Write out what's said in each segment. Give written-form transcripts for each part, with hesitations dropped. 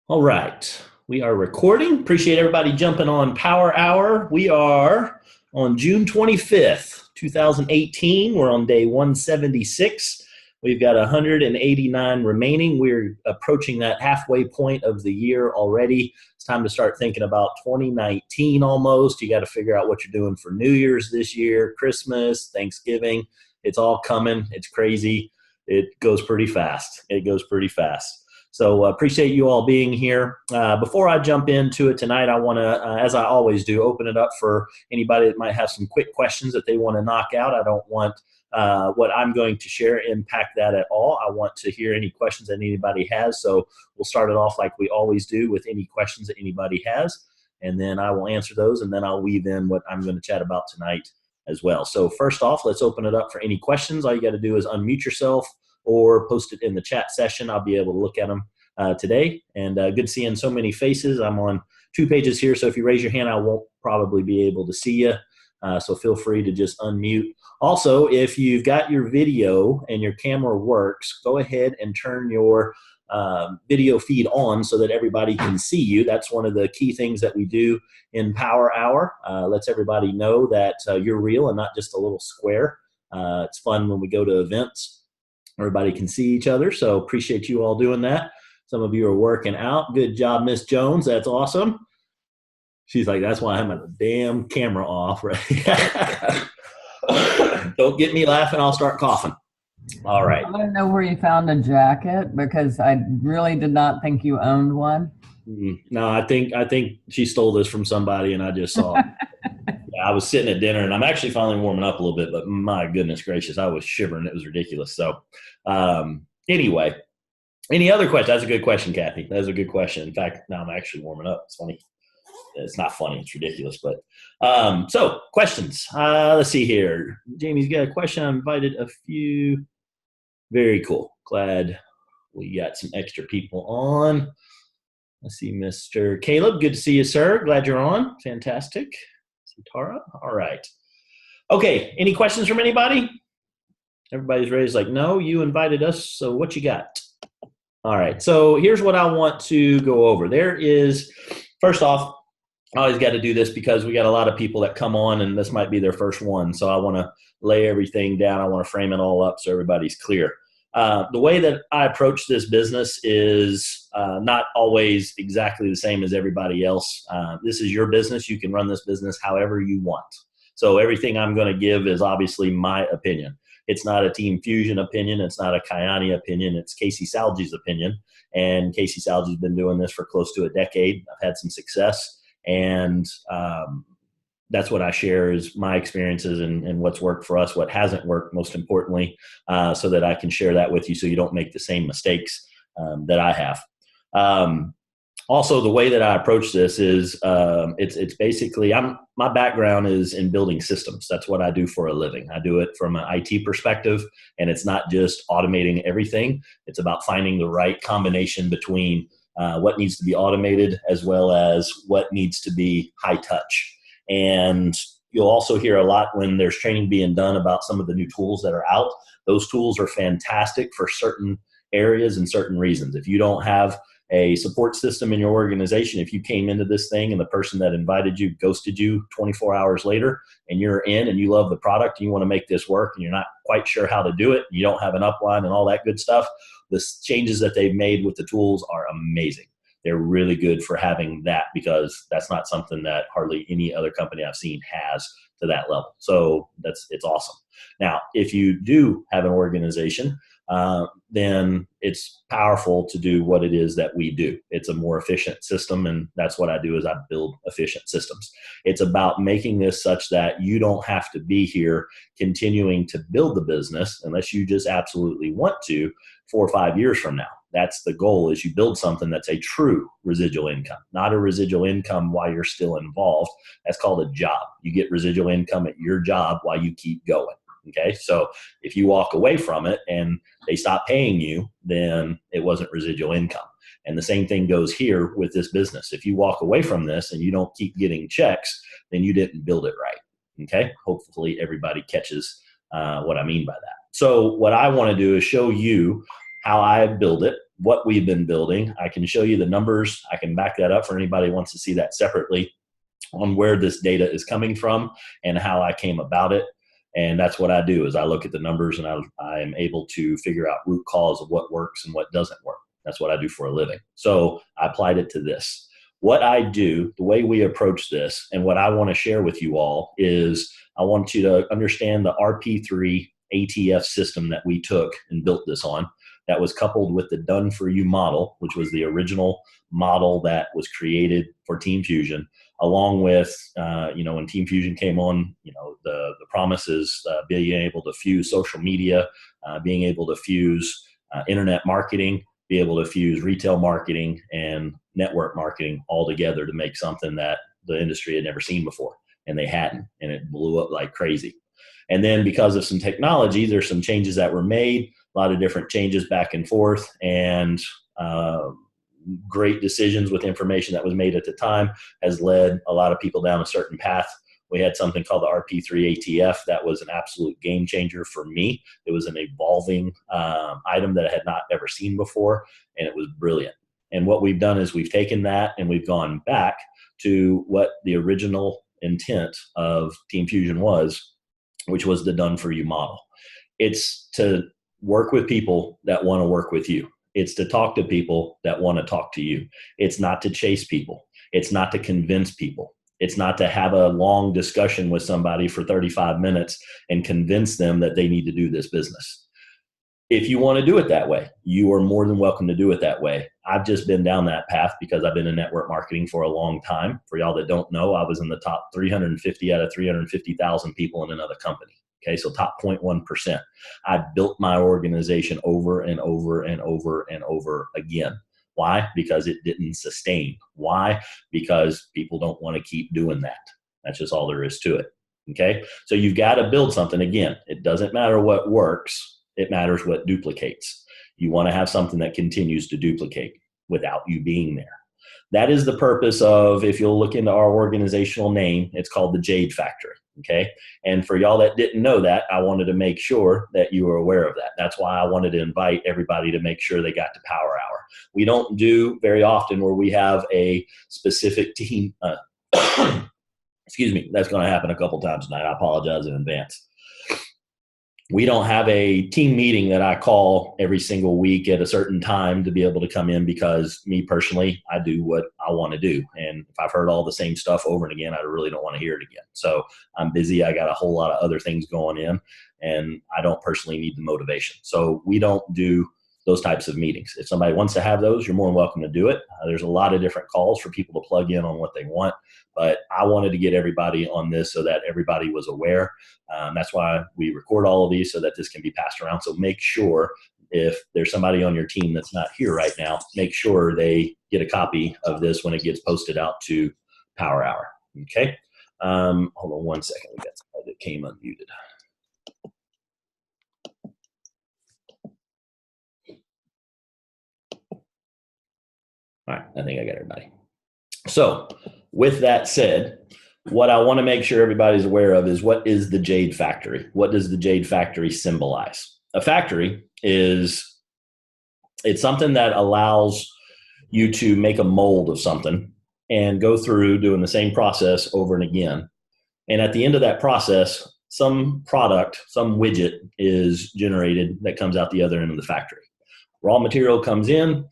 All right. We are recording. Appreciate everybody jumping on Power Hour. We are on June 25th, 2018. We're on day 176. We've got 189 remaining. We're approaching that halfway point of the year already. It's time to start thinking about 2019 almost. You got to figure out what you're doing for New Year's this year, Christmas, Thanksgiving. It's all coming. It's crazy. It goes pretty fast. It goes pretty fast. So appreciate you all being here. Before I jump into it tonight, I want to, as I always do, open it up for anybody that might have some quick questions that they want to knock out. I don't want what I'm going to share impact that at all. I want to hear any questions that anybody has. So we'll start it off like we always do with any questions that anybody has, and then I will answer those, and then I'll weave in what I'm going to chat about tonight as well. So first off, let's open it up for any questions. All you got to do is unmute yourself or post it in the chat session. I'll be able to look at them today. And good seeing so many faces. I'm on 2 pages here, so if you raise your hand, I won't probably be able to see you. So feel free to just unmute. Also, if you've got your video and your camera works, go ahead and turn your video feed on so that everybody can see you. That's one of the key things that we do in Power Hour. Lets everybody know that you're real and not just a little square. It's fun when we go to events. Everybody can see each other, so appreciate you all doing that. Some of you are working out. Good job, Miss Jones. That's awesome. She's like, that's why I have my damn camera off, right? Don't get me laughing. I'll start coughing. All right. I don't know where you found a jacket because I really did not think you owned one. No, I think she stole this from somebody, and I just saw it. I was sitting at dinner, and I'm actually finally warming up a little bit, but my goodness gracious, I was shivering. It was ridiculous. So anyway, any other questions? That's a good question, Kathy. That's a good question. In fact, now I'm actually warming up. It's funny. It's not funny. It's ridiculous. But so questions. Let's see here. Jamie's got a question. I invited a few. Very cool. Glad we got some extra people on. Let's see, Mr. Caleb. Good to see you, sir. Glad you're on. Fantastic. Tara. All right. Okay. Any questions from anybody? Everybody's raised like, no, you invited us. So what you got? All right. So here's what I want to go over. There is, first off, I always got to do this because we got a lot of people that come on and this might be their first one. So I want to lay everything down. I want to frame it all up so everybody's clear. The way that I approach this business is not always exactly the same as everybody else. This is your business. You can run this business however you want. So everything I'm going to give is obviously my opinion. It's not a Team Fusion opinion. It's not a Kyani opinion. It's Casey Salge's opinion. And Casey Salge's been doing this for close to a decade. I've had some success. And that's what I share is my experiences and what's worked for us, what hasn't worked, most importantly, so that I can share that with you so you don't make the same mistakes that I have. Also, the way that I approach this is it's basically my background is in building systems. That's what I do for a living. I do it from an IT perspective, and it's not just automating everything. It's about finding the right combination between what needs to be automated as well as what needs to be high touch. And you'll also hear a lot when there's training being done about some of the new tools that are out. Those tools are fantastic for certain areas and certain reasons. If you don't have a support system in your organization, if you came into this thing and the person that invited you ghosted you 24 hours later and you're in and you love the product and you want to make this work and you're not quite sure how to do it, you don't have an upline and all that good stuff, the changes that they've made with the tools are amazing. They're really good for having that because that's not something that hardly any other company I've seen has to that level. So it's awesome. Now, if you do have an organization, then it's powerful to do what it is that we do. It's a more efficient system, and that's what I do is I build efficient systems. It's about making this such that you don't have to be here continuing to build the business unless you just absolutely want to 4 or 5 years from now. That's the goal, is you build something that's a true residual income, not a residual income while you're still involved. That's called a job. You get residual income at your job while you keep going. Okay, so if you walk away from it and they stop paying you, then it wasn't residual income. And the same thing goes here with this business. If you walk away from this and you don't keep getting checks, then you didn't build it right. Okay, hopefully everybody catches what I mean by that. So what I want to do is show you how I build it, what we've been building. I can show you the numbers. I can back that up for anybody who wants to see that separately on where this data is coming from and how I came about it. And that's what I do is I look at the numbers and I am able to figure out root cause of what works and what doesn't work. That's what I do for a living. So I applied it to this. What I do, the way we approach this, and what I want to share with you all is I want you to understand the RP3 ATF system that we took and built this on, that was coupled with the Done For You model, which was the original model that was created for Team Fusion, along with, when Team Fusion came on, the promise is being able to fuse social media, being able to fuse internet marketing, be able to fuse retail marketing and network marketing all together to make something that the industry had never seen before. And they hadn't, and it blew up like crazy. And then because of some technology, there's some changes that were made, a lot of different changes back and forth, and great decisions with information that was made at the time has led a lot of people down a certain path. We had something called the RP3 ATF that was an absolute game changer for me. It was an evolving item that I had not ever seen before, and it was brilliant. And what we've done is we've taken that and we've gone back to what the original intent of Team Fusion was, which was the Done For You model. It's to work with people that want to work with you. It's to talk to people that want to talk to you. It's not to chase people. It's not to convince people. It's not to have a long discussion with somebody for 35 minutes and convince them that they need to do this business. If you want to do it that way, you are more than welcome to do it that way. I've just been down that path because I've been in network marketing for a long time. For y'all that don't know, I was in the top 350 out of 350,000 people in another company. Okay, so top 0.1%. I built my organization over and over and over and over again. Why? Because it didn't sustain. Why? Because people don't want to keep doing that. That's just all there is to it. Okay, so you've got to build something. Again, it doesn't matter what works. It matters what duplicates. You want to have something that continues to duplicate without you being there. That is the purpose of, if you'll look into our organizational name, it's called the Jade Factory. Okay. And for y'all that didn't know that, I wanted to make sure that you were aware of that. That's why I wanted to invite everybody to make sure they got to Power Hour. We don't do very often where we have a specific team. Excuse me. That's going to happen a couple times tonight. I apologize in advance. We don't have a team meeting that I call every single week at a certain time to be able to come in, because me personally, I do what I want to do. And if I've heard all the same stuff over and again, I really don't want to hear it again. So I'm busy. I got a whole lot of other things going in, and I don't personally need the motivation. So we don't do those types of meetings. If somebody wants to have those, you're more than welcome to do it. There's a lot of different calls for people to plug in on what they want, but I wanted to get everybody on this so that everybody was aware. That's why we record all of these, so that this can be passed around. So make sure, if there's somebody on your team that's not here right now, make sure they get a copy of this when it gets posted out to Power Hour. Okay. Hold on one second. We got somebody that came unmuted. All right, I think I got everybody. So with that said, what I want to make sure everybody's aware of is, what is the Jade Factory? What does the Jade Factory symbolize? A factory it's something that allows you to make a mold of something and go through doing the same process over and again. And at the end of that process, some product, some widget is generated that comes out the other end of the factory. Raw material comes in,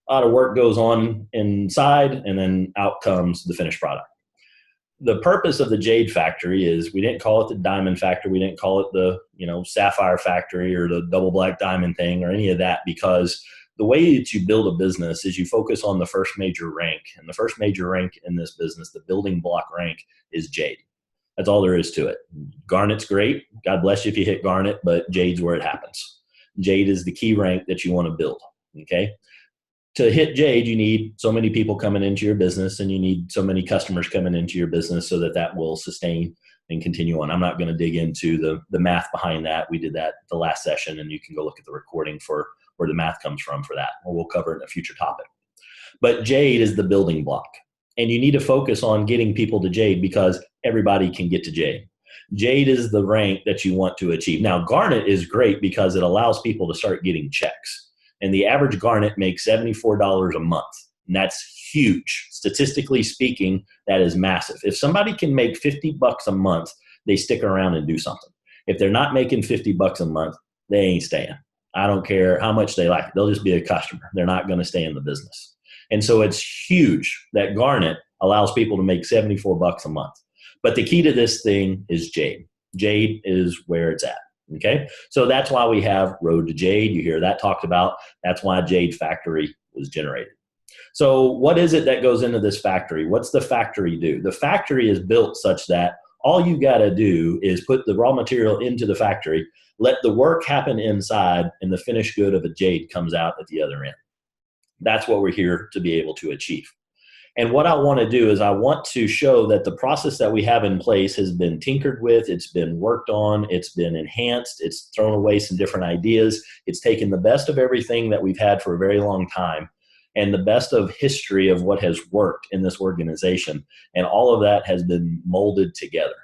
a lot of work goes on inside, and then out comes the finished product. The purpose of the Jade Factory is, we didn't call it the Diamond Factory. We didn't call it the, Sapphire Factory or the double black diamond thing or any of that, because the way that you build a business is you focus on the first major rank. And the first major rank in this business, the building block rank, is jade. That's all there is to it. Garnet's great. God bless you if you hit garnet, but jade's where it happens. Jade is the key rank that you want to build. Okay. To hit jade, you need so many people coming into your business, and you need so many customers coming into your business so that will sustain and continue on. I'm not going to dig into the math behind that. We did that the last session, and you can go look at the recording for where the math comes from for that. Or we'll cover it in a future topic. But jade is the building block, and you need to focus on getting people to jade, because everybody can get to jade. Jade is the rank that you want to achieve. Now, garnet is great because it allows people to start getting checks. And the average garnet makes $74 a month. And that's huge. Statistically speaking, that is massive. If somebody can make $50 a month, they stick around and do something. If they're not making $50 a month, they ain't staying. I don't care how much they like it. They'll just be a customer. They're not going to stay in the business. And so it's huge that garnet allows people to make $74 a month. But the key to this thing is jade. Jade is where it's at. Okay. So that's why we have Road to Jade. You hear that talked about. That's why Jade Factory was generated. So what is it that goes into this factory? What's the factory do? The factory is built such that all you got to do is put the raw material into the factory, let the work happen inside, and the finished good of a jade comes out at the other end. That's what we're here to be able to achieve. And what I want to do is I want to show that the process that we have in place has been tinkered with, it's been worked on, it's been enhanced, it's thrown away some different ideas. It's taken the best of everything that we've had for a very long time and the best of history of what has worked in this organization. And all of that has been molded together.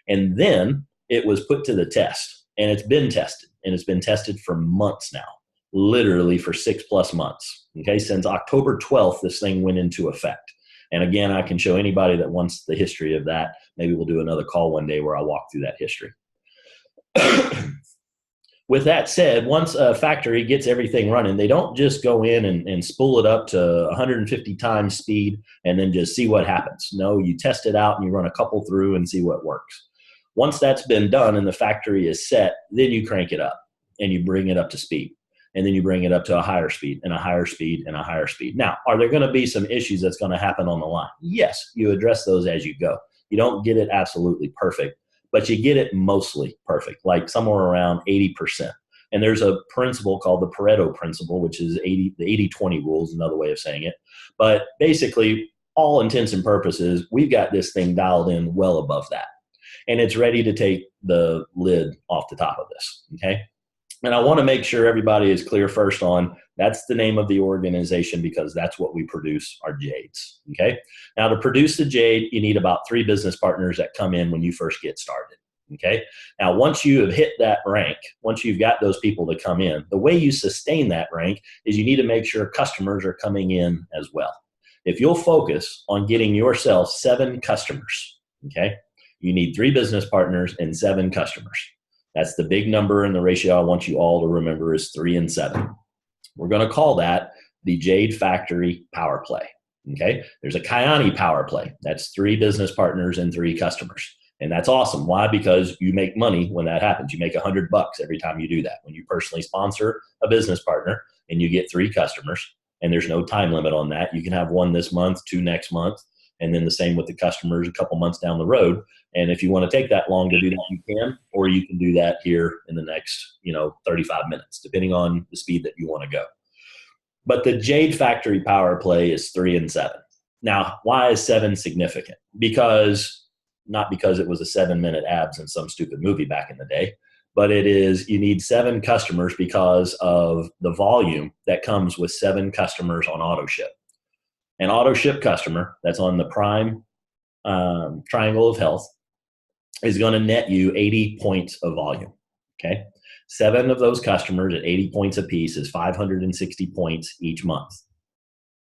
And then it was put to the test, and it's been tested, and it's been tested for months now, literally for 6+ months. Okay, since October 12th, this thing went into effect. And again, I can show anybody that wants the history of that. Maybe we'll do another call one day where I walk through that history. With that said, once a factory gets everything running, they don't just go in and spool it up to 150 times speed and then just see what happens. No, you test it out and you run a couple through and see what works. Once that's been done and the factory is set, then you crank it up and you bring it up to speed. And then you bring it up to a higher speed and a higher speed and a higher speed. Now, are there going to be some issues that's going to happen on the line? Yes, you address those as you go. You don't get it absolutely perfect, but you get it mostly perfect, like somewhere around 80%. And there's a principle called the Pareto principle, which is the 80-20 rule is another way of saying it. But basically, all intents and purposes, we've got this thing dialed in well above that. And it's ready to take the lid off the top of this, okay? And I want to make sure everybody is clear first on that's the name of the organization because that's what we produce, our jades, okay? Now, to produce the jade, you need about 3 business partners that come in when you first get started, okay? Now, once you have hit that rank, once you've got those people to come in, the way you sustain that rank is you need to make sure customers are coming in as well. If you'll focus on getting yourself 7 customers, okay, you need 3 business partners and 7 customers. That's the big number, and the ratio I want you all to remember is 3 and 7. We're going to call that the Jade Factory Power Play. Okay? There's a Kyani Power Play. That's 3 business partners and 3 customers. And that's awesome. Why? Because you make money when that happens. You make $100 every time you do that. When you personally sponsor a business partner and you get 3 customers, and there's no time limit on that. You can have 1 this month, 2 next month, and then the same with the customers a couple months down the road. And if you want to take that long to do that, you can, or you can do that here in the next, 35 minutes, depending on the speed that you want to go. But the Jade Factory Power Play is 3 and 7. Now, why is 7 significant? Not because it was a 7-minute abs in some stupid movie back in the day, but it is you need 7 customers because of the volume that comes with 7 customers on auto ship. An auto ship customer that's on the prime triangle of health is going to net you 80 points of volume. Okay. 7 of those customers at 80 points apiece is 560 points each month.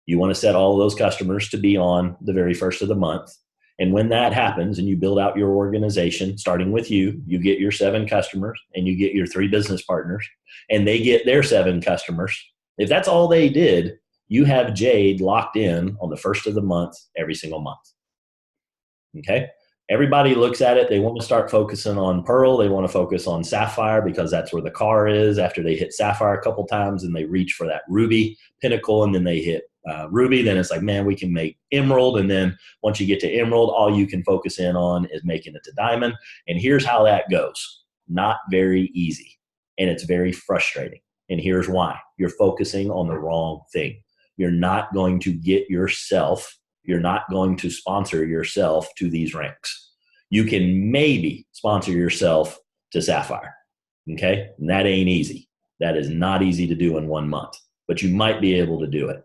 You want to set all of those customers to be on the very first of the month. And when that happens and you build out your organization, starting with you get your 7 customers and you get your 3 business partners and they get their 7 customers. If that's all they did, you have Jade locked in on the first of the month, every single month. Okay. Everybody looks at it. They want to start focusing on Pearl. They want to focus on Sapphire because that's where the car is after they hit Sapphire a couple times and they reach for that Ruby pinnacle and then they hit Ruby. Then it's like, man, we can make Emerald. And then once you get to Emerald, all you can focus in on is making it to Diamond. And here's how that goes. Not very easy. And it's very frustrating. And here's why. You're focusing on the wrong thing. You're not going to you're not going to sponsor yourself to these ranks. You can maybe sponsor yourself to Sapphire, okay? And that ain't easy. That is not easy to do in 1 month, but you might be able to do it.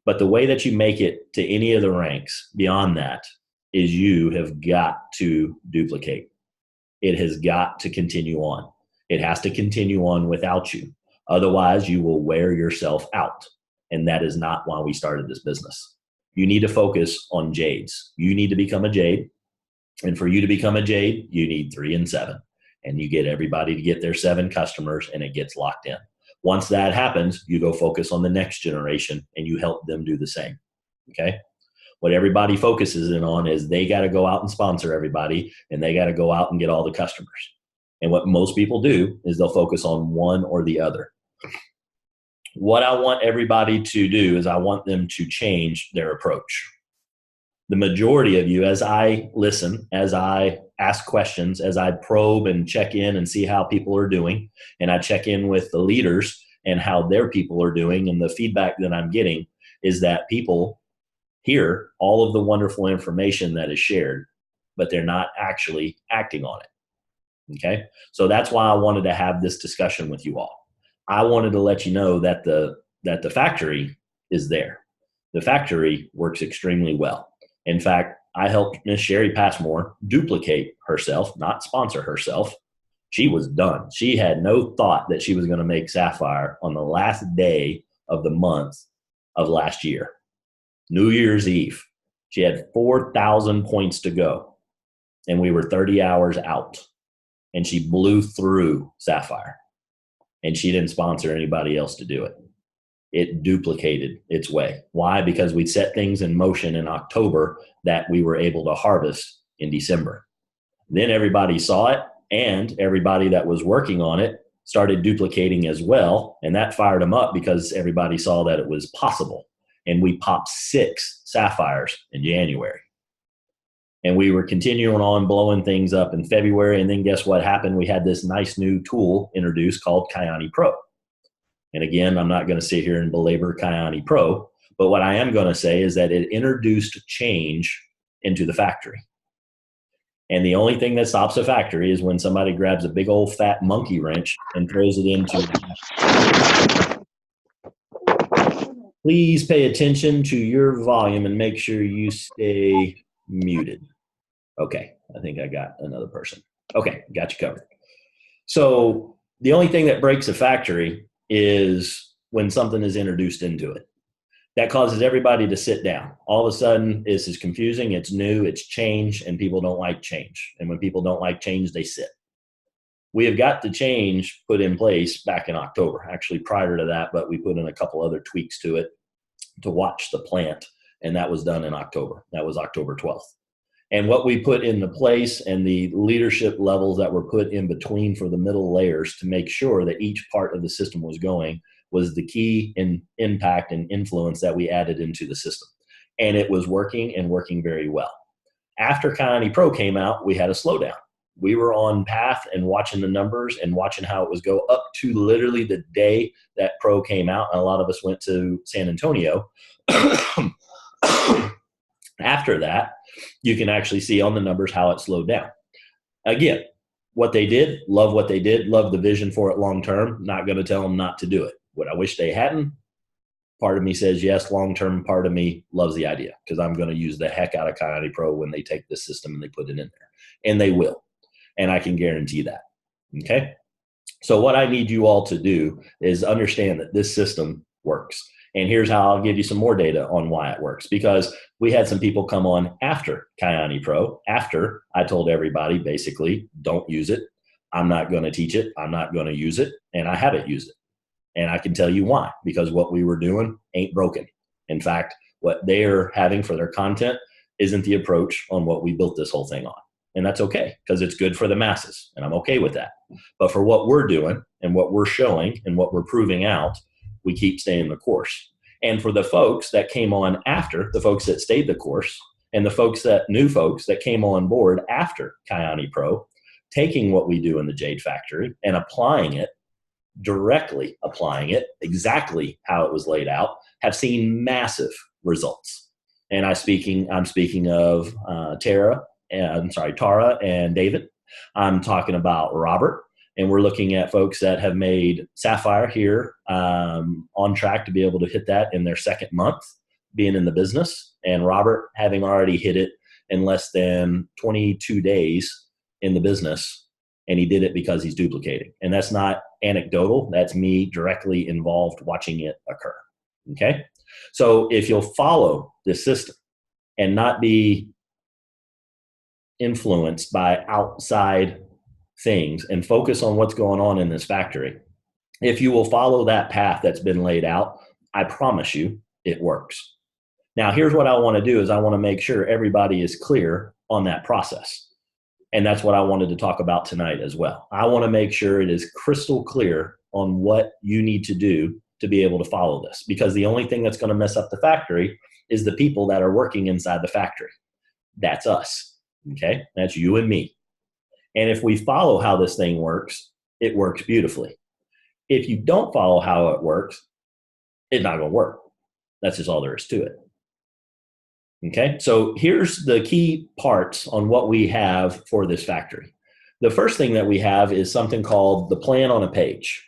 But the way that you make it to any of the ranks beyond that is you have got to duplicate. It has got to continue on. It has to continue on without you. Otherwise, you will wear yourself out. And that is not why we started this business. You need to focus on jades. You need to become a jade. And for you to become a jade, you need 3 and 7. And you get everybody to get their 7 customers, and it gets locked in. Once that happens, you go focus on the next generation and you help them do the same. Okay. What everybody focuses in on is they got to go out and sponsor everybody, and they got to go out and get all the customers. And what most people do is they'll focus on one or the other. What I want everybody to do is I want them to change their approach. The majority of you, as I listen, as I ask questions, as I probe and check in and see how people are doing, and I check in with the leaders and how their people are doing, and the feedback that I'm getting is that people hear all of the wonderful information that is shared, but they're not actually acting on it. Okay? So that's why I wanted to have this discussion with you all. I wanted to let you know that the factory is there. The factory works extremely well. In fact, I helped Miss Sherry Passmore duplicate herself, not sponsor herself. She was done. She had no thought that she was going to make Sapphire on the last day of the month of last year, New Year's Eve. She had 4,000 points to go, and we were 30 hours out, and she blew through Sapphire, and she didn't sponsor anybody else to do it. It duplicated its way. Why? Because we set things in motion in October that we were able to harvest in December. Then everybody saw it, and everybody that was working on it started duplicating as well, and that fired them up because everybody saw that it was possible. And we popped 6 Sapphires in January. And we were continuing on blowing things up in February, and then guess what happened? We had this nice new tool introduced called Kyani Pro. And again, I'm not going to sit here and belabor Kyani Pro, but what I am going to say is that it introduced change into the factory. And the only thing that stops a factory is when somebody grabs a big old fat monkey wrench and throws it into. Please pay attention to your volume and make sure you stay muted. Okay, I think I got another person. Okay, got you covered. So the only thing that breaks a factory is when something is introduced into it. That causes everybody to sit down. All of a sudden, this is confusing, it's new, it's change, and people don't like change. And when people don't like change, they sit. We have got the change put in place back in October, actually prior to that, but we put in a couple other tweaks to it to watch the plant, and that was done in October. That was October 12th. And what we put into place and the leadership levels that were put in between for the middle layers to make sure that each part of the system was going was the key in impact and influence that we added into the system. And it was working and working very well. After Kyani Pro came out, we had a slowdown. We were on path and watching the numbers and watching how it was go up to literally the day that Pro came out. And a lot of us went to San Antonio. After that, you can actually see on the numbers how it slowed down. Again, what they did, love what they did, love the vision for it long term. Not going to tell them not to do it. What I wish they hadn't, part of me says yes long term, part of me loves the idea because I'm going to use the heck out of Kyani Pro when they take this system and they put it in there. And they will. And I can guarantee that. Okay? So what I need you all to do is understand that this system works. And here's how I'll give you some more data on why it works. Because we had some people come on after Kyani Pro, after I told everybody basically, don't use it. I'm not going to teach it. I'm not going to use it. And I haven't used it. And I can tell you why. Because what we were doing ain't broken. In fact, what they're having for their content isn't the approach on what we built this whole thing on. And that's okay, because it's good for the masses. And I'm okay with that. But for what we're doing and what we're showing and what we're proving out, we keep staying the course. And for the folks that came on after, the folks that stayed the course, and the folks that new folks that came on board after Kyani Pro, taking what we do in the Jade Factory and applying it, directly applying it exactly how it was laid out, have seen massive results. And I'm speaking of Tara and David. I'm talking about Robert. And we're looking at folks that have made Sapphire here on track to be able to hit that in their second month being in the business. And Robert having already hit it in less than 22 days in the business. And he did it because he's duplicating. And that's not anecdotal. That's me directly involved watching it occur. Okay? So if you'll follow this system and not be influenced by outside things and focus on what's going on in this factory, if you will follow that path that's been laid out, I promise you it works. Now, here's what I want to do is I want to make sure everybody is clear on that process. And that's what I wanted to talk about tonight as well. I want to make sure it is crystal clear on what you need to do to be able to follow this, because the only thing that's going to mess up the factory is the people that are working inside the factory. That's us. Okay? That's you and me. And if we follow how this thing works, it works beautifully. If you don't follow how it works, it's not going to work. That's just all there is to it. Okay, so here's the key parts on what we have for this factory. The first thing that we have is something called the plan on a page.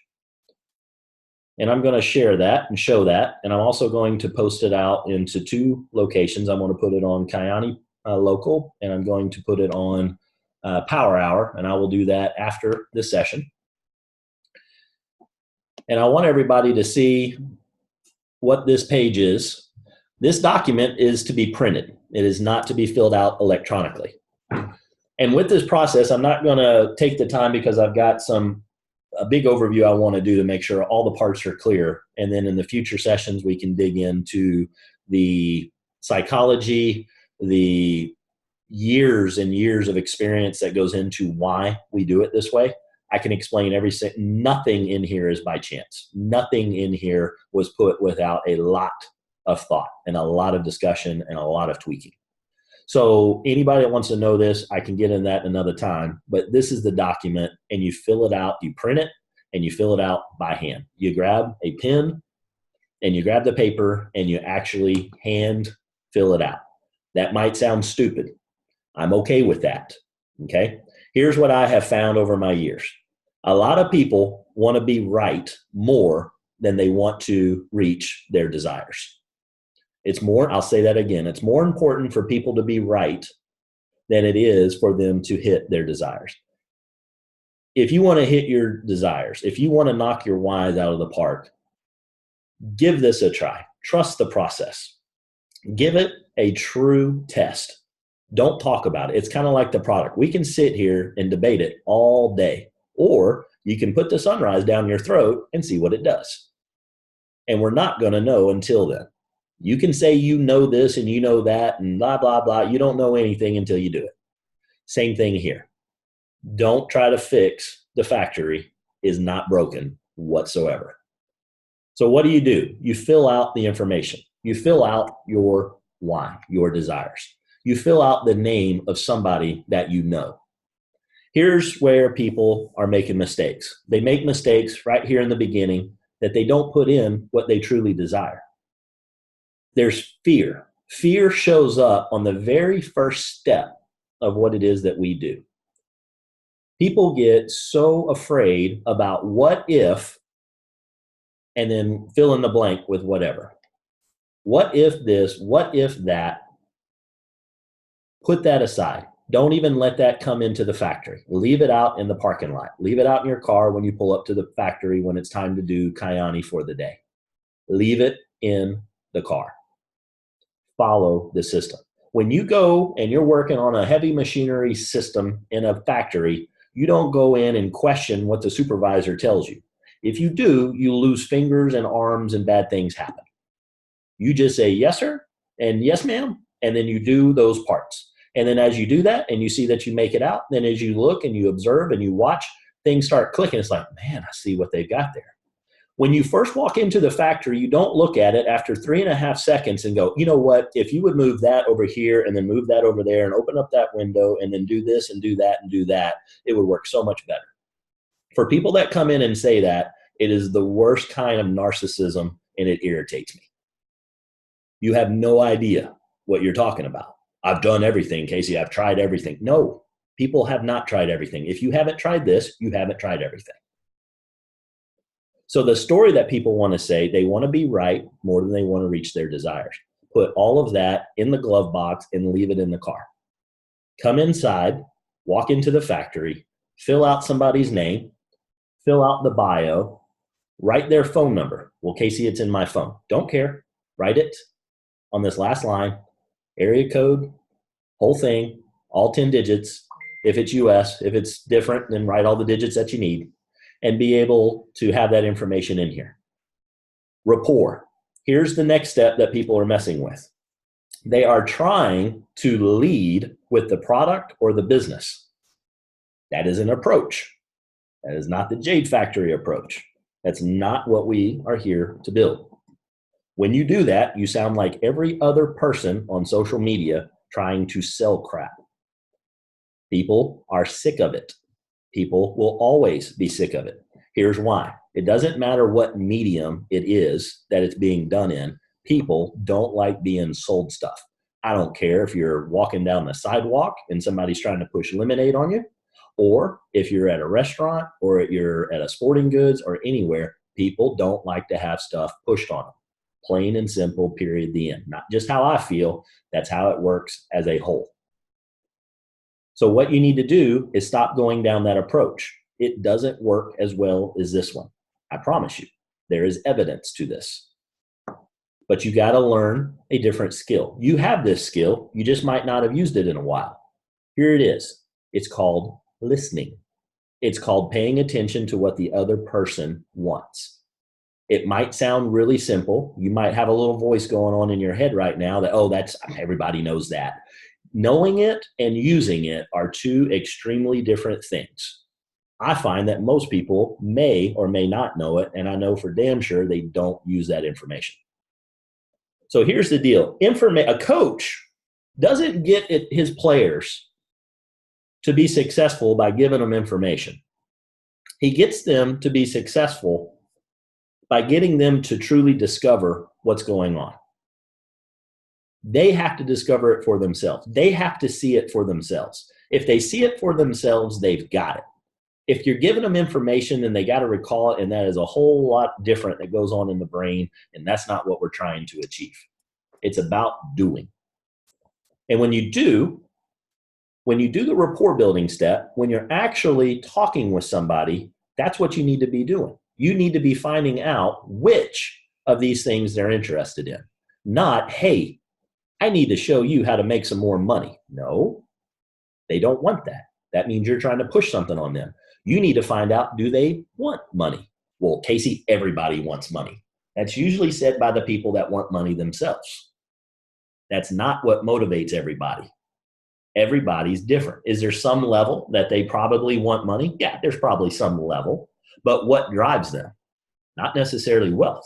And I'm going to share that and show that. And I'm also going to post it out into 2 locations. I'm going to put it on Kyani Local, and I'm going to put it on Power Hour, and I will do that after this session. And I want everybody to see what this page is. This document is to be printed. It is not to be filled out electronically. And with this process, I'm not going to take the time because I've got a big overview I want to do to make sure all the parts are clear. And then in the future sessions, we can dig into the psychology, the years and years of experience that goes into why we do it this way. I can explain nothing in here is by chance. Nothing in here was put without a lot of thought and a lot of discussion and a lot of tweaking. So anybody that wants to know this, I can get in that another time, but this is the document, and you fill it out, you print it, and you fill it out by hand. You grab a pen and you grab the paper and you actually hand fill it out. That might sound stupid. I'm okay with that. Okay. Here's what I have found over my years. A lot of people want to be right more than they want to reach their desires. It's more, I'll say that again, it's more important for people to be right than it is for them to hit their desires. If you want to hit your desires, if you want to knock your whys out of the park, give this a try. Trust the process. Give it a true test. Don't talk about it. It's kind of like the product. We can sit here and debate it all day, or you can put the sunrise down your throat and see what it does. And we're not going to know until then. You can say you know this and you know that and blah, blah, blah. You don't know anything until you do it. Same thing here. Don't try to fix the factory. Is not broken whatsoever. So what do? You fill out the information. You fill out your why, your desires. You fill out the name of somebody that you know. Here's where people are making mistakes. They make mistakes right here in the beginning that they don't put in what they truly desire. There's fear. Fear shows up on the very first step of what it is that we do. People get so afraid about what if, and then fill in the blank with whatever. What if this? What if that? Put that aside. Don't even let that come into the factory. Leave it out in the parking lot. Leave it out in your car when you pull up to the factory when it's time to do Kyani for the day. Leave it in the car. Follow the system. When you go and you're working on a heavy machinery system in a factory, you don't go in and question what the supervisor tells you. If you do, you lose fingers and arms and bad things happen. You just say, yes, sir, and yes, ma'am, and then you do those parts. And then as you do that and you see that you make it out, then as you look and you observe and you watch, things start clicking. It's like, man, I see what they've got there. When you first walk into the factory, you don't look at it after 3.5 seconds and go, you know what, if you would move that over here and then move that over there and open up that window and then do this and do that and do that, it would work so much better. For people that come in and say that, it is the worst kind of narcissism and it irritates me. You have no idea what you're talking about. I've done everything, Casey. I've tried everything. No, people have not tried everything. If you haven't tried this, you haven't tried everything. So the story that people want to say, they want to be right more than they want to reach their desires. Put all of that in the glove box and leave it in the car. Come inside, walk into the factory, fill out somebody's name, fill out the bio, write their phone number. Well, Casey, it's in my phone. Don't care. Write it on this last line, area code, whole thing, all 10 digits. If it's US, if it's different, then write all the digits that you need and be able to have that information in here. Rapport. Here's the next step that people are messing with. They are trying to lead with the product or the business. That is an approach. That is not the Jade Factory approach. That's not what we are here to build. When you do that, you sound like every other person on social media trying to sell crap. People are sick of it. People will always be sick of it. Here's why. It doesn't matter what medium it is that it's being done in. People don't like being sold stuff. I don't care if you're walking down the sidewalk and somebody's trying to push lemonade on you, or if you're at a restaurant or you're at a sporting goods or anywhere, people don't like to have stuff pushed on them. Plain and simple, period, the end. Not just how I feel, that's how it works as a whole. So what you need to do is stop going down that approach. It doesn't work as well as this one. I promise you, there is evidence to this. But you got to learn a different skill. You have this skill, you just might not have used it in a while. Here it is. It's called listening. It's called paying attention to what the other person wants. It might sound really simple. You might have a little voice going on in your head right now that, oh, that's everybody knows that. Knowing it and using it are two extremely different things. I find that most people may or may not know it, and I know for damn sure they don't use that information. So here's the deal. A coach doesn't get his players to be successful by giving them information. He gets them to be successful by getting them to truly discover what's going on. They have to discover it for themselves. They have to see it for themselves. If they see it for themselves, they've got it. If you're giving them information, then they got to recall it, and that is a whole lot different that goes on in the brain, and that's not what we're trying to achieve. It's about doing. And when you do the rapport building step, when you're actually talking with somebody, that's what you need to be doing. You need to be finding out which of these things they're interested in. Not, hey, I need to show you how to make some more money. No, they don't want that. That means you're trying to push something on them. You need to find out, do they want money? Well, Casey, everybody wants money. That's usually said by the people that want money themselves. That's not what motivates everybody. Everybody's different. Is there some level that they probably want money? Yeah, there's probably some level. But what drives them? Not necessarily wealth.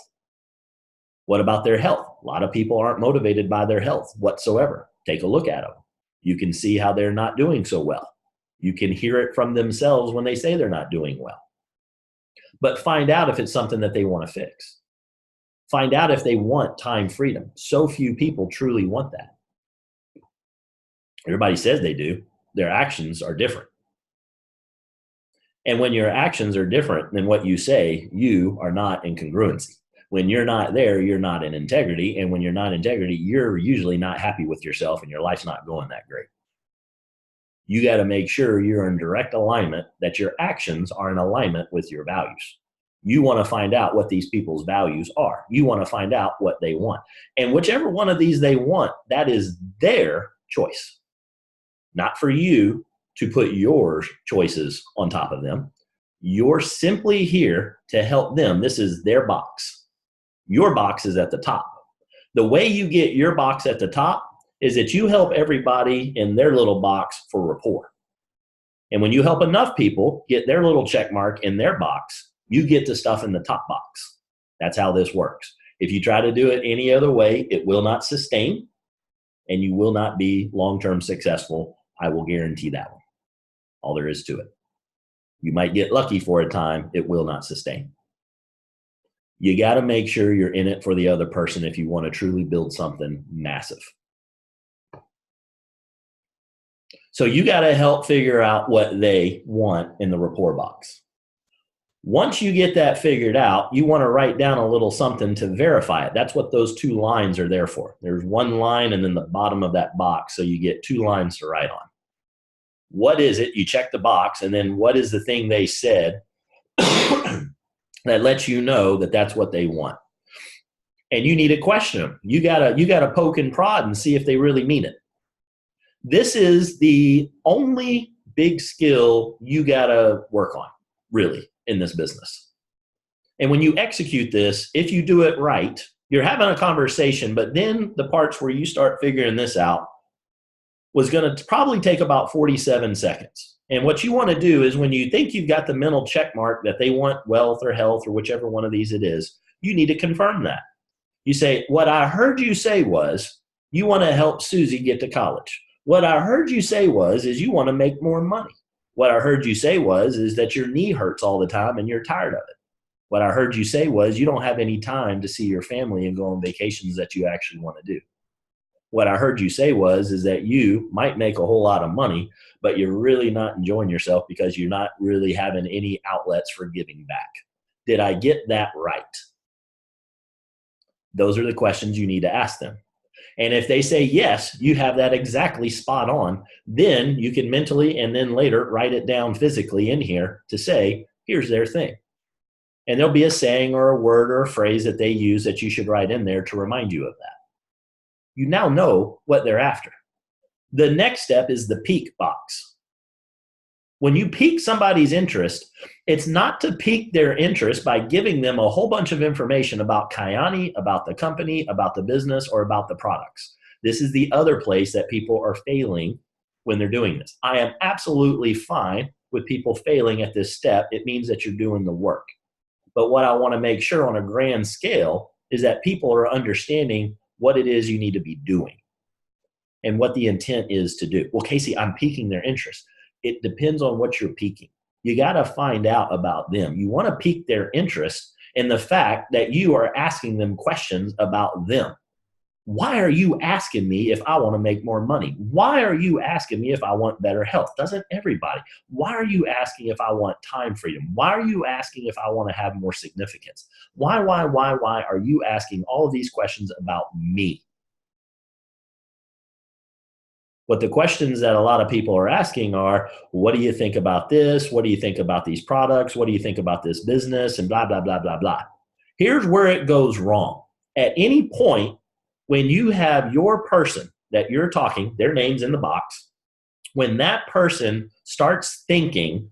What about their health? A lot of people aren't motivated by their health whatsoever. Take a look at them. You can see how they're not doing so well. You can hear it from themselves when they say they're not doing well. But find out if it's something that they want to fix. Find out if they want time freedom. So few people truly want that. Everybody says they do. Their actions are different. And when your actions are different than what you say, you are not in congruency. When you're not there, you're not in integrity. And when you're not in integrity, you're usually not happy with yourself and your life's not going that great. You got to make sure you're in direct alignment, that your actions are in alignment with your values. You want to find out what these people's values are. You want to find out what they want. And whichever one of these they want, that is their choice. Not for you to put your choices on top of them. You're simply here to help them. This is their box. Your box is at the top. The way you get your box at the top is that you help everybody in their little box for rapport. And when you help enough people get their little check mark in their box, you get the stuff in the top box. That's how this works. If you try to do it any other way, it will not sustain and you will not be long-term successful. I will guarantee that one. All there is to it. You might get lucky for a time. It will not sustain. You got to make sure you're in it for the other person if you want to truly build something massive. So you got to help figure out what they want in the rapport box. Once you get that figured out, you want to write down a little something to verify it. That's what those two lines are there for. There's one line and then the bottom of that box, so you get two lines to write on. What is it? You check the box, and then what is the thing they said that lets you know that that's what they want. And you need to question them. You gotta poke and prod and see if they really mean it. This is the only big skill you gotta work on, really, in this business. And when you execute this, if you do it right, you're having a conversation, but then the parts where you start figuring this out was going to probably take about 47 seconds. And what you want to do is when you think you've got the mental check mark that they want wealth or health or whichever one of these it is, you need to confirm that. You say, what I heard you say was you want to help Susie get to college. What I heard you say is you want to make more money. What I heard you say is that your knee hurts all the time and you're tired of it. What I heard you say was you don't have any time to see your family and go on vacations that you actually want to do. What I heard you say is that you might make a whole lot of money, but you're really not enjoying yourself because you're not really having any outlets for giving back. Did I get that right? Those are the questions you need to ask them. And if they say, yes, you have that exactly spot on, then you can mentally and then later write it down physically in here to say, here's their thing. And there'll be a saying or a word or a phrase that they use that you should write in there to remind you of that. You now know what they're after. The next step is the pique box. When you pique somebody's interest, it's not to pique their interest by giving them a whole bunch of information about Kyani, about the company, about the business, or about the products. This is the other place that people are failing when they're doing this. I am absolutely fine with people failing at this step. It means that you're doing the work. But what I want to make sure on a grand scale is that people are understanding what it is you need to be doing and what the intent is to do. Well, Casey, I'm piquing their interest. It depends on what you're piquing. You got to find out about them. You want to pique their interest in the fact that you are asking them questions about them. Why are you asking me if I want to make more money? Why are you asking me if I want better health? Doesn't everybody? Why are you asking if I want time freedom? Why are you asking if I want to have more significance? Why are you asking all of these questions about me? What the questions that a lot of people are asking are, what do you think about this? What do you think about these products? What do you think about this business? And blah, blah, blah, blah, blah. Here's where it goes wrong. At any point, when you have your person that you're talking, their name's in the box, when that person starts thinking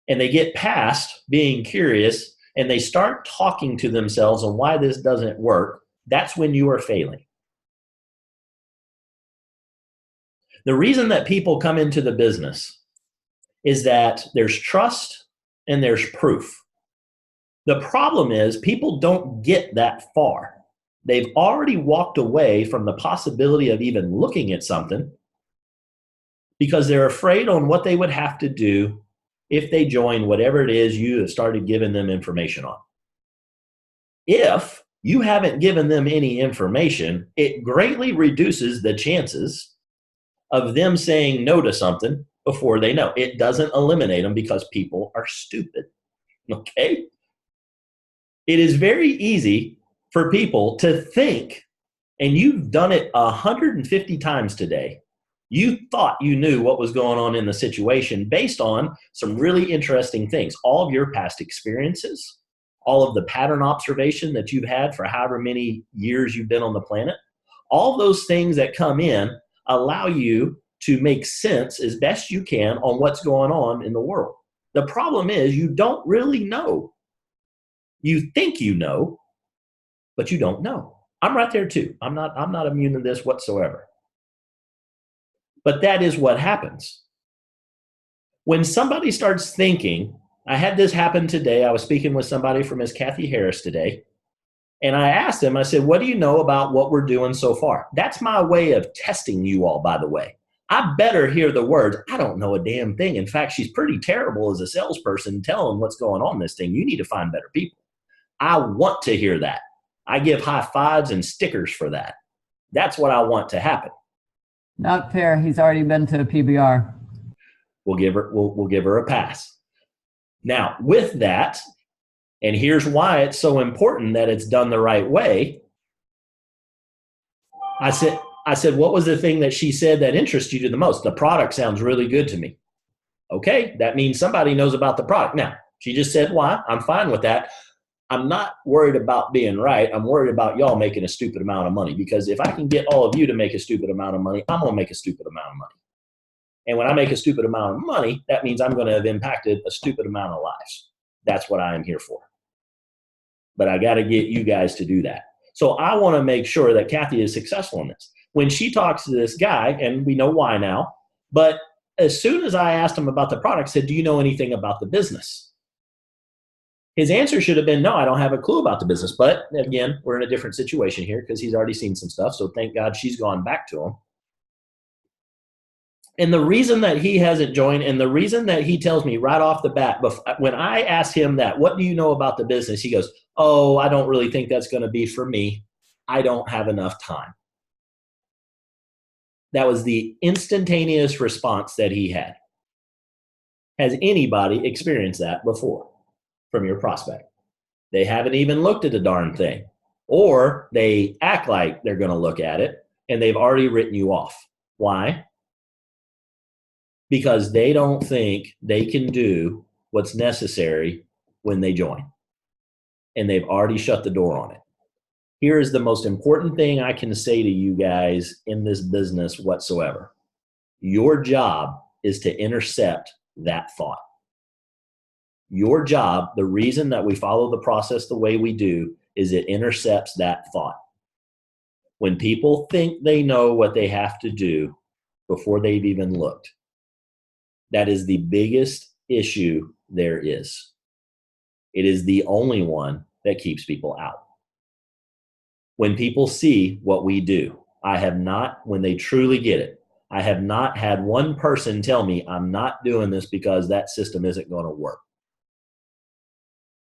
and they get past being curious and they start talking to themselves on why this doesn't work, that's when you are failing. The reason that people come into the business is that there's trust and there's proof. The problem is people don't get that far. They've already walked away from the possibility of even looking at something because they're afraid on what they would have to do if they join whatever it is you have started giving them information on. If you haven't given them any information, it greatly reduces the chances of them saying no to something before they know. It doesn't eliminate them because people are stupid, okay? It is very easy for people to think, and you've done it 150 times today, you thought you knew what was going on in the situation based on some really interesting things. All of your past experiences, all of the pattern observation that you've had for however many years you've been on the planet, all those things that come in allow you to make sense as best you can on what's going on in the world. The problem is you don't really know. You think you know, but you don't know. I'm right there too. I'm not immune to this whatsoever. But that is what happens. When somebody starts thinking, I had this happen today. I was speaking with somebody from Miss Kathy Harris today. And I asked him, I said, what do you know about what we're doing so far? That's my way of testing you all, by the way. I better hear the words, I don't know a damn thing. In fact, she's pretty terrible as a salesperson telling what's going on in this thing. You need to find better people. I want to hear that. I give high fives and stickers for that. That's what I want to happen. Not fair. He's already been to a PBR. We'll give her a pass. Now, with that, and here's why it's so important that it's done the right way. I said, what was the thing that she said that interests you the most? The product sounds really good to me. Okay, that means somebody knows about the product. Now, she just said why. I'm fine with that. I'm not worried about being right. I'm worried about y'all making a stupid amount of money, because if I can get all of you to make a stupid amount of money, I'm going to make a stupid amount of money. And when I make a stupid amount of money, that means I'm going to have impacted a stupid amount of lives. That's what I am here for. But I got to get you guys to do that. So I want to make sure that Kathy is successful in this. When she talks to this guy, and we know why now, but as soon as I asked him about the product, I said, do you know anything about the business? His answer should have been, no, I don't have a clue about the business. But again, we're in a different situation here because he's already seen some stuff. So thank God she's gone back to him. And the reason that he hasn't joined, and the reason that he tells me right off the bat, when I ask him that, what do you know about the business? He goes, oh, I don't really think that's going to be for me. I don't have enough time. That was the instantaneous response that he had. Has anybody experienced that before from your prospect? They haven't even looked at the darn thing, or they act like they're going to look at it and they've already written you off. Why? Because they don't think they can do what's necessary when they join, and they've already shut the door on it. Here is the most important thing I can say to you guys in this business whatsoever. Your job is to intercept that thought. Your job, the reason that we follow the process the way we do, is it intercepts that thought. When people think they know what they have to do before they've even looked, that is the biggest issue there is. It is the only one that keeps people out. When people see what we do, when they truly get it, I have not had one person tell me I'm not doing this because that system isn't going to work.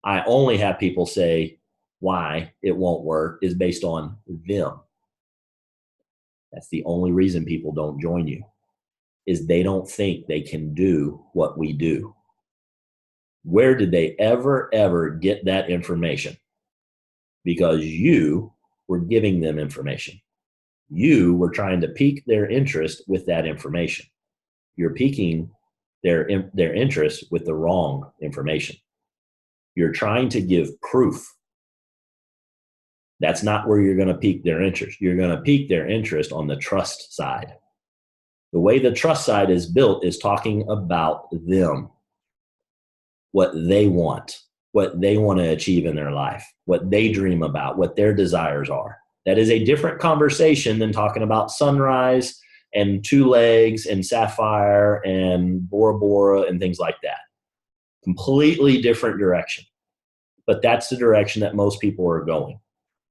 I only have people say why it won't work is based on them. That's the only reason people don't join you, is they don't think they can do what we do. Where did they ever get that information? Because you were giving them information. You were trying to pique their interest with that information. You're piquing their interest with the wrong information. You're trying to give proof. That's not where you're going to pique their interest. You're going to pique their interest on the trust side. The way the trust side is built is talking about them, what they want to achieve in their life, what they dream about, what their desires are. That is a different conversation than talking about sunrise and two legs and sapphire and Bora Bora and things like that. Completely different direction. But that's the direction that most people are going.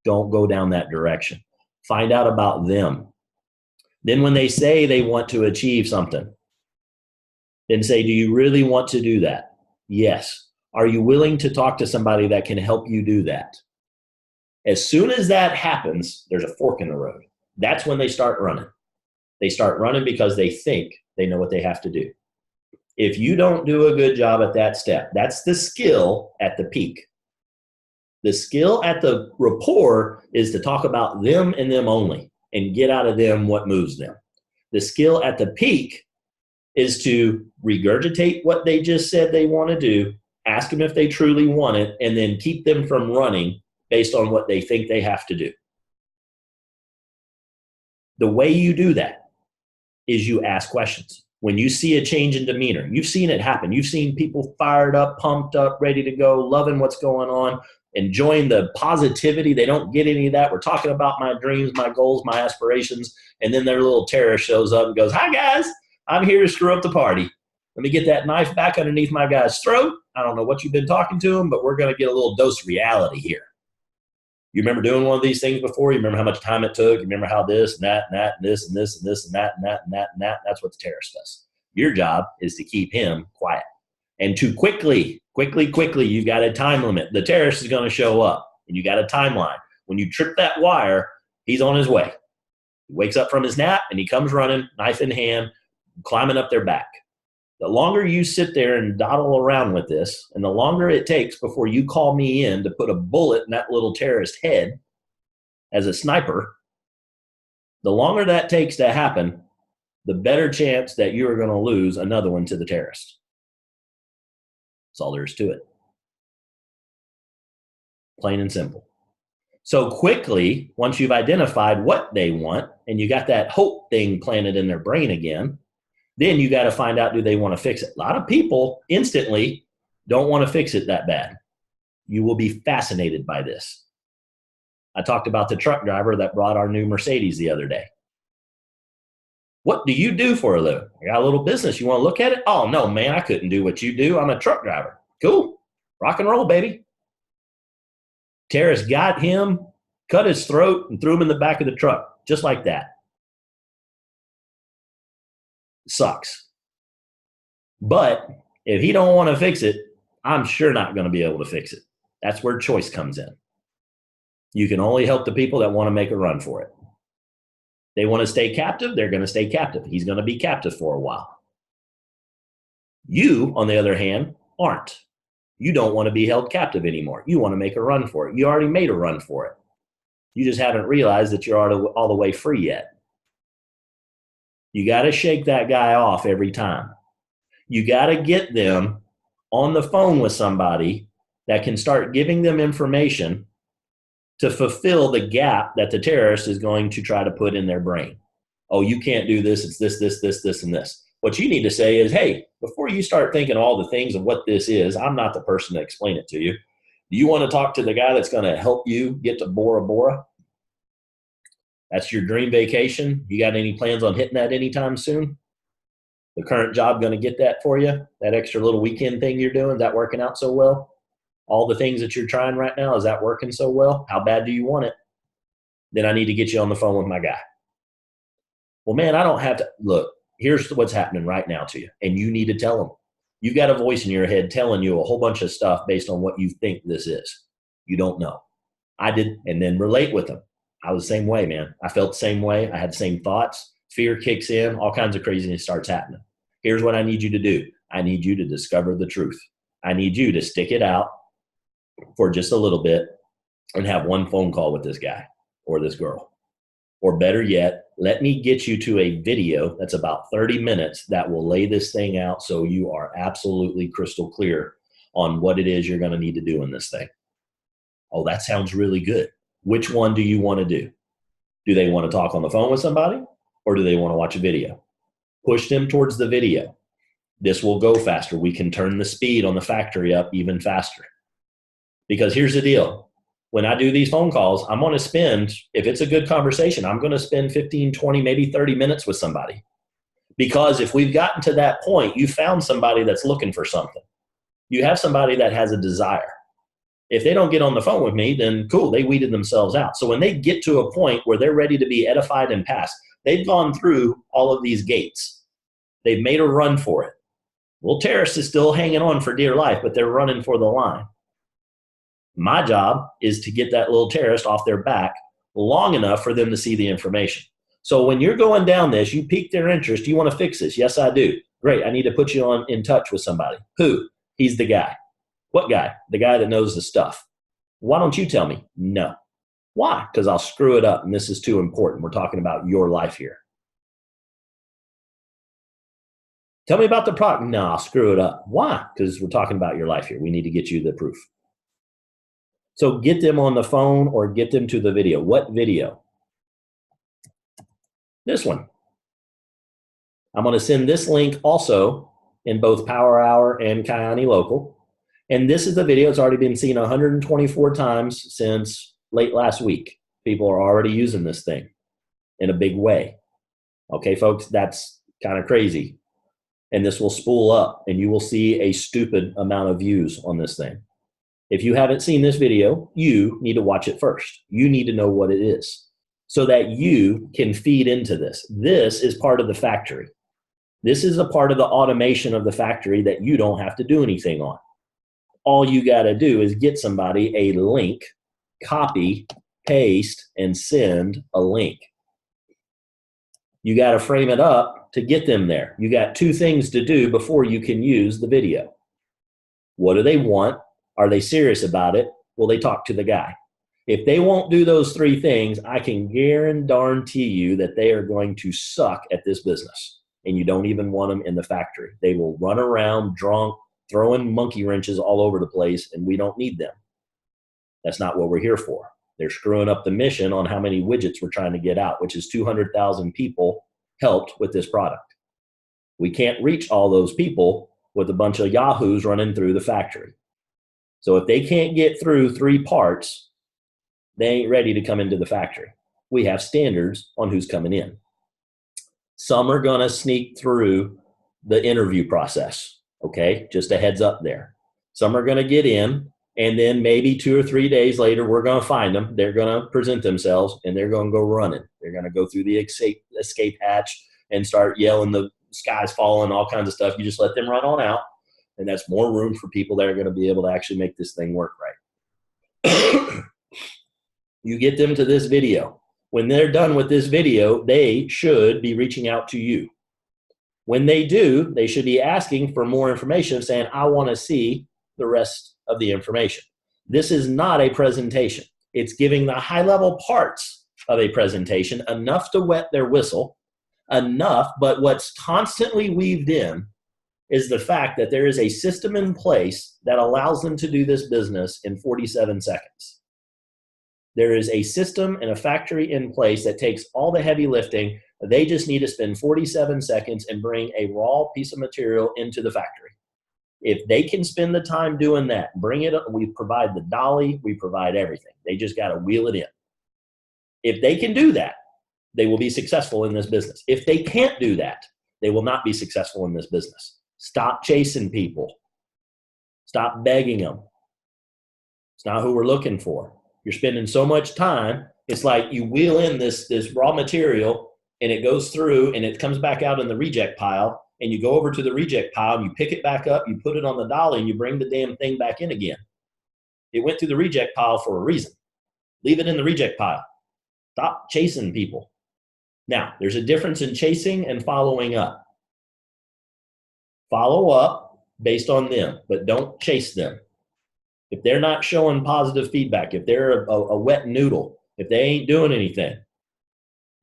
Don't go down that direction. Find out about them. Then when they say they want to achieve something, then say, do you really want to do that? Yes. Are you willing to talk to somebody that can help you do that? As soon as that happens, there's a fork in the road. That's when they start running. They start running because they think they know what they have to do. If you don't do a good job at that step, that's the skill at the peak. The skill at the rapport is to talk about them and them only and get out of them what moves them. The skill at the peak is to regurgitate what they just said they want to do, ask them if they truly want it, and then keep them from running based on what they think they have to do. The way you do that is you ask questions. When you see a change in demeanor, you've seen it happen. You've seen people fired up, pumped up, ready to go, loving what's going on, enjoying the positivity. They don't get any of that. We're talking about my dreams, my goals, my aspirations. And then their little terrorist shows up and goes, hi, guys, I'm here to screw up the party. Let me get that knife back underneath my guy's throat. I don't know what you've been talking to him, but we're going to get a little dose of reality here. You remember doing one of these things before? You remember how much time it took? You remember how this and that and that and this and this and this and that and that and that and that? That's what the terrorist does. Your job is to keep him quiet. And to quickly, you've got a time limit. The terrorist is going to show up, and you got a timeline. When you trip that wire, he's on his way. He wakes up from his nap, and he comes running, knife in hand, climbing up their back. The longer you sit there and dawdle around with this, and the longer it takes before you call me in to put a bullet in that little terrorist head as a sniper, the longer that takes to happen, the better chance that you are going to lose another one to the terrorist. That's all there is to it. Plain and simple. So quickly, once you've identified what they want and you got that hope thing planted in their brain again, then you got to find out, do they want to fix it? A lot of people instantly don't want to fix it that bad. You will be fascinated by this. I talked about the truck driver that brought our new Mercedes the other day. What do you do for a living? I got a little business. You want to look at it? Oh, no, man, I couldn't do what you do. I'm a truck driver. Cool. Rock and roll, baby. Terrorists got him, cut his throat, and threw him in the back of the truck, just like that. Sucks. But if he don't want to fix it, I'm sure not going to be able to fix it. That's where choice comes in. You can only help the people that want to make a run for it. They want to stay captive, they're going to stay captive. He's going to be captive for a while. You, on the other hand, aren't. You don't want to be held captive anymore. You want to make a run for it. You already made a run for it. You just haven't realized that you're all the way free yet. You got to shake that guy off every time. You got to get them on the phone with somebody that can start giving them information to fulfill the gap that the terrorist is going to try to put in their brain. Oh, you can't do this. It's this, this, this, this, and this. What you need to say is, hey, before you start thinking all the things of what this is, I'm not the person to explain it to you. Do you want to talk to the guy that's going to help you get to Bora Bora? That's your dream vacation. You got any plans on hitting that anytime soon? The current job going to get that for you? That extra little weekend thing you're doing, is that working out so well? All the things that you're trying right now, is that working so well? How bad do you want it? Then I need to get you on the phone with my guy. Well, man, I don't have to. Look, here's what's happening right now to you, and you need to tell them. You've got a voice in your head telling you a whole bunch of stuff based on what you think this is. You don't know. I did, and then relate with them. I was the same way, man. I felt the same way. I had the same thoughts. Fear kicks in. All kinds of craziness starts happening. Here's what I need you to do. I need you to discover the truth. I need you to stick it out for just a little bit and have one phone call with this guy or this girl. Or better yet, let me get you to a video that's about 30 minutes that will lay this thing out so you are absolutely crystal clear on what it is you're going to need to do in this thing. Oh, that sounds really good. Which one do you want to do? Do they want to talk on the phone with somebody, or do they want to watch a video? Push them towards the video. This will go faster. We can turn the speed on the factory up even faster. Because here's the deal. When I do these phone calls, I'm going to spend, if it's a good conversation, I'm going to spend 15, 20, maybe 30 minutes with somebody. Because if we've gotten to that point, you found somebody that's looking for something. You have somebody that has a desire. If they don't get on the phone with me, then cool, they weeded themselves out. So when they get to a point where they're ready to be edified and pass, they've gone through all of these gates. They've made a run for it. Well, terrorists is still hanging on for dear life, but they're running for the line. My job is to get that little terrorist off their back long enough for them to see the information. So when you're going down this, you pique their interest. You want to fix this? Yes, I do. Great. I need to put you in touch with somebody. Who? He's the guy. What guy? The guy that knows the stuff. Why don't you tell me? No. Why? Because I'll screw it up, and this is too important. We're talking about your life here. Tell me about the product. No, I'll screw it up. Why? Because we're talking about your life here. We need to get you the proof. So get them on the phone or get them to the video. What video? This one. I'm going to send this link also in both Power Hour and Kyani Local. And this is the video. It's already been seen 124 times since late last week. People are already using this thing in a big way. Okay, folks, that's kind of crazy. And this will spool up, and you will see a stupid amount of views on this thing. If you haven't seen this video, you need to watch it first. You need to know what it is so that you can feed into this. This is part of the factory. This is a part of the automation of the factory that you don't have to do anything on. All you got to do is get somebody a link, copy, paste, and send a link. You got to frame it up to get them there. You got two things to do before you can use the video. What do they want? Are they serious about it? Will they talk to the guy? If they won't do those three things, I can guarantee you that they are going to suck at this business. And you don't even want them in the factory. They will run around drunk, throwing monkey wrenches all over the place, and we don't need them. That's not what we're here for. They're screwing up the mission on how many widgets we're trying to get out, which is 200,000 people helped with this product. We can't reach all those people with a bunch of yahoos running through the factory. So if they can't get through 3 parts, they ain't ready to come into the factory. We have standards on who's coming in. Some are going to sneak through the interview process, okay? Just a heads up there. Some are going to get in, and then maybe 2 or 3 days later, we're going to find them. They're going to present themselves, and they're going to go running. They're going to go through the escape hatch and start yelling, the sky's falling, all kinds of stuff. You just let them run on out, and that's more room for people that are going to be able to actually make this thing work right. You get them to this video. When they're done with this video, they should be reaching out to you. When they do, they should be asking for more information, saying, I want to see the rest of the information. This is not a presentation. It's giving the high-level parts of a presentation, enough to wet their whistle, enough, but what's constantly weaved in is the fact that there is a system in place that allows them to do this business in 47 seconds. There is a system and a factory in place that takes all the heavy lifting. They just need to spend 47 seconds and bring a raw piece of material into the factory. If they can spend the time doing that, bring it up, we provide the dolly, we provide everything. They just got to wheel it in. If they can do that, they will be successful in this business. If they can't do that, they will not be successful in this business. Stop chasing people. Stop begging them. It's not who we're looking for. You're spending so much time. It's like you wheel in this raw material, and it goes through, and it comes back out in the reject pile, and you go over to the reject pile, and you pick it back up, you put it on the dolly, and you bring the damn thing back in again. It went through the reject pile for a reason. Leave it in the reject pile. Stop chasing people. Now, there's a difference in chasing and following up. Follow up based on them, but don't chase them. If they're not showing positive feedback, if they're a wet noodle, if they ain't doing anything.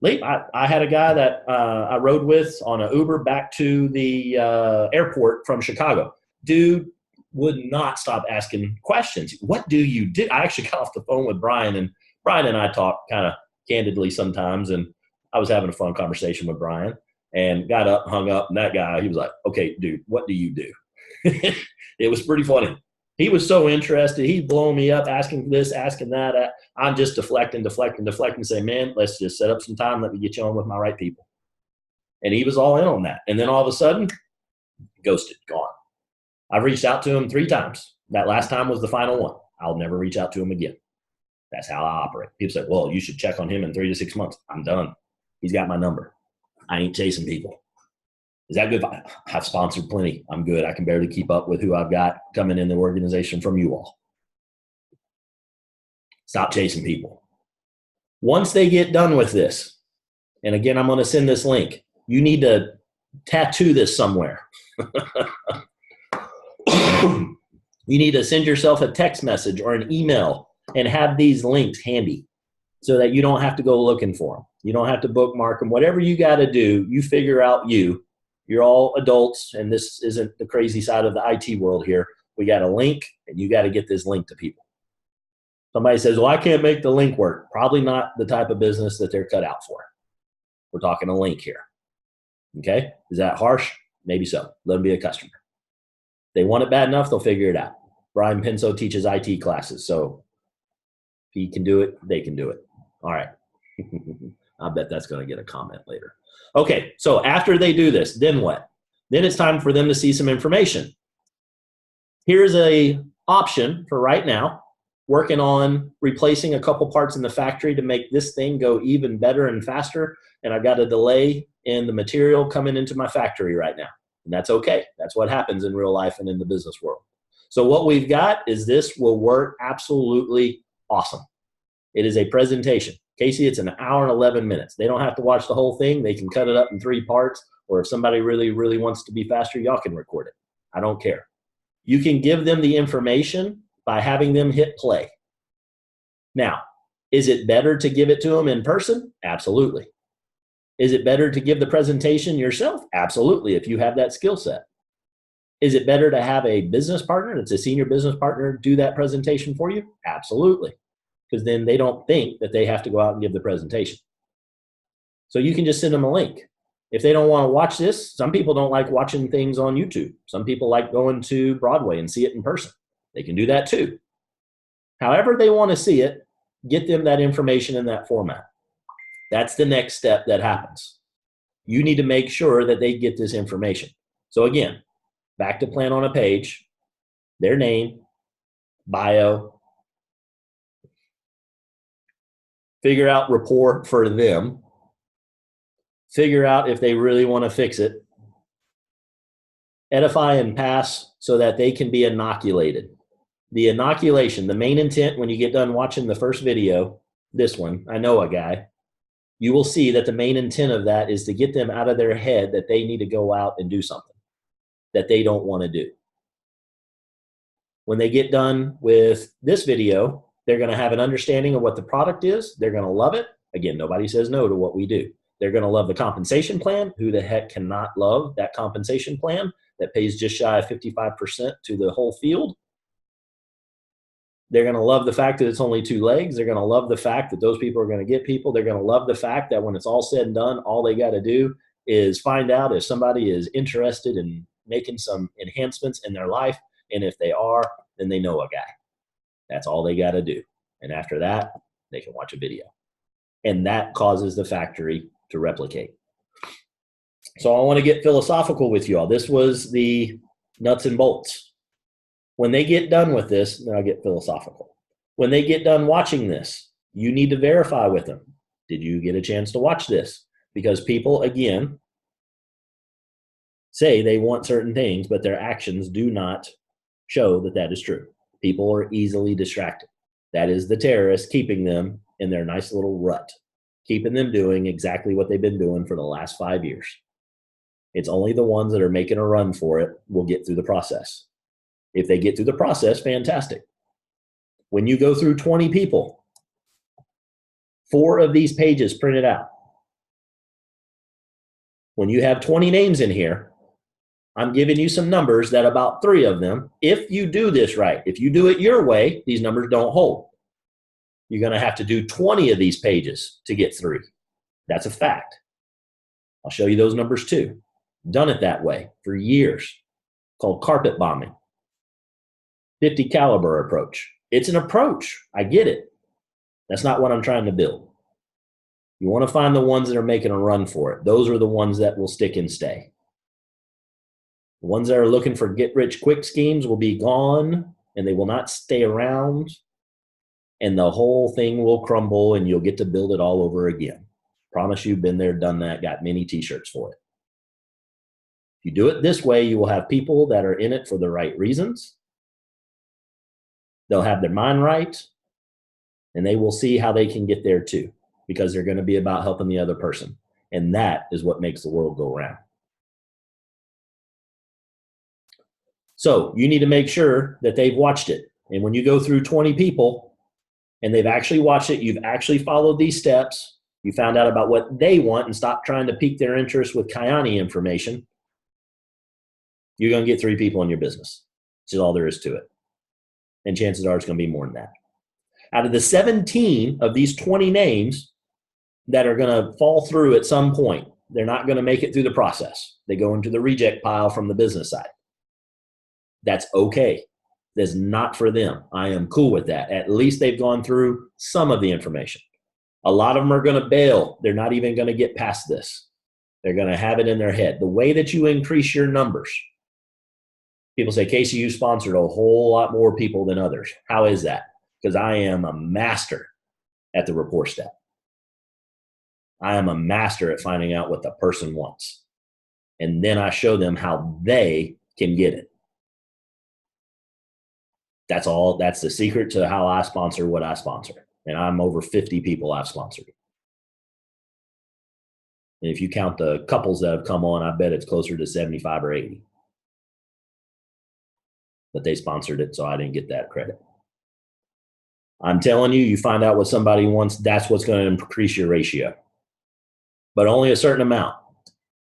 I had a guy that I rode with on an Uber back to the airport from Chicago. Dude would not stop asking questions. What do you do? I actually got off the phone with Brian, and Brian and I talk kind of candidly sometimes, and I was having a fun conversation with Brian, and got up, hung up, and that guy, he was like, okay, dude, what do you do? It was pretty funny. He was so interested. He's blowing me up, asking this, asking that. I'm just deflecting, saying, man, let's just set up some time. Let me get you on with my right people. And he was all in on that. And then all of a sudden, ghosted, gone. I've reached out to him 3 times. That last time was the final one. I'll never reach out to him again. That's how I operate. People say, well, you should check on him in 3 to 6 months. I'm done. He's got my number. I ain't chasing people. Is that good? I've sponsored plenty. I'm good. I can barely keep up with who I've got coming in the organization from you all. Stop chasing people. Once they get done with this, and again, I'm going to send this link. You need to tattoo this somewhere. You need to send yourself a text message or an email and have these links handy so that you don't have to go looking for them. You don't have to bookmark them. Whatever you got to do, you figure out you. You're all adults, and this isn't the crazy side of the IT world here. We got a link, and you got to get this link to people. Somebody says, well, I can't make the link work. Probably not the type of business that they're cut out for. We're talking a link here. Okay? Is that harsh? Maybe so. Let them be a customer. If they want it bad enough, they'll figure it out. Brian Pinso teaches IT classes, so if he can do it, they can do it. All right. I bet that's going to get a comment later. Okay, so after they do this, then what? Then it's time for them to see some information. Here's a option for right now, working on replacing a couple parts in the factory to make this thing go even better and faster. And I've got a delay in the material coming into my factory right now. And that's okay. That's what happens in real life and in the business world. So what we've got is this will work absolutely awesome. It is a presentation. Casey, it's an hour and 11 minutes. They don't have to watch the whole thing. They can cut it up in 3 parts, or if somebody really, really wants to be faster, y'all can record it. I don't care. You can give them the information by having them hit play. Now, Is it better to give it to them in person? Absolutely. Is it better to give the presentation yourself? Absolutely, if you have that skill set. Is it better to have a business partner, that's a senior business partner, do that presentation for you? Absolutely, because then they don't think that they have to go out and give the presentation. So you can just send them a link. If they don't want to watch this, some people don't like watching things on YouTube. Some people like going to Broadway and see it in person. They can do that too. However they want to see it, get them that information in that format. That's the next step that happens. You need to make sure that they get this information. So again, back to plan on a page, their name, bio, figure out rapport for them, figure out if they really want to fix it, edify and pass so that they can be inoculated. The inoculation, the main intent when you get done watching the first video, this one, I know a guy, you will see that the main intent of that is to get them out of their head that they need to go out and do something that they don't want to do. When they get done with this video, they're going to have an understanding of what the product is. They're going to love it. Again, nobody says no to what we do. They're going to love the compensation plan. Who the heck cannot love that compensation plan that pays just shy of 55% to the whole field? They're going to love the fact that it's only 2 legs. They're going to love the fact that those people are going to get people. They're going to love the fact that when it's all said and done, all they got to do is find out if somebody is interested in making some enhancements in their life. And if they are, then they know a guy. That's all they got to do. And after that, they can watch a video. And that causes the factory to replicate. So I want to get philosophical with you all. This was the nuts and bolts. When they get done with this, then I'll get philosophical. When they get done watching this, you need to verify with them. Did you get a chance to watch this? Because people, again, say they want certain things, but their actions do not show that that is true. People are easily distracted. That is the terrorist keeping them in their nice little rut, keeping them doing exactly what they've been doing for the last 5 years. It's only the ones that are making a run for it will get through the process. If they get through the process, fantastic. When you go through 20 people, 4 of these pages printed out. When you have 20 names in here, I'm giving you some numbers that about 3 of them, if you do this right, if you do it your way, these numbers don't hold. You're going to have to do 20 of these pages to get 3. That's a fact. I'll show you those numbers too. Done it that way for years, called carpet bombing. 50 caliber approach. It's an approach. I get it. That's not what I'm trying to build. You want to find the ones that are making a run for it. Those are the ones that will stick and stay. The ones that are looking for get-rich-quick schemes will be gone, and they will not stay around, and the whole thing will crumble, and you'll get to build it all over again. Promise you, been there, done that, got many t-shirts for it. If you do it this way, you will have people that are in it for the right reasons. They'll have their mind right, and they will see how they can get there too, because they're going to be about helping the other person. And that is what makes the world go round. So you need to make sure that they've watched it. And when you go through 20 people and they've actually watched it, you've actually followed these steps, you found out about what they want and stopped trying to pique their interest with Kyani information, you're going to get 3 people in your business. Which is all there is to it. And chances are it's going to be more than that. Out of the 17 of these 20 names that are going to fall through at some point, they're not going to make it through the process. They go into the reject pile from the business side. That's okay. That's not for them. I am cool with that. At least they've gone through some of the information. A lot of them are going to bail. They're not even going to get past this. They're going to have it in their head. The way that you increase your numbers, people say, Casey, you sponsored a whole lot more people than others. How is that? Because I am a master at the rapport step. I am a master at finding out what the person wants. And then I show them how they can get it. That's all. That's the secret to how I sponsor what I sponsor. And I'm over 50 people I've sponsored. And if you count the couples that have come on, I bet it's closer to 75 or 80. But they sponsored it, so I didn't get that credit. I'm telling you, you find out what somebody wants, that's what's going to increase your ratio. But only a certain amount.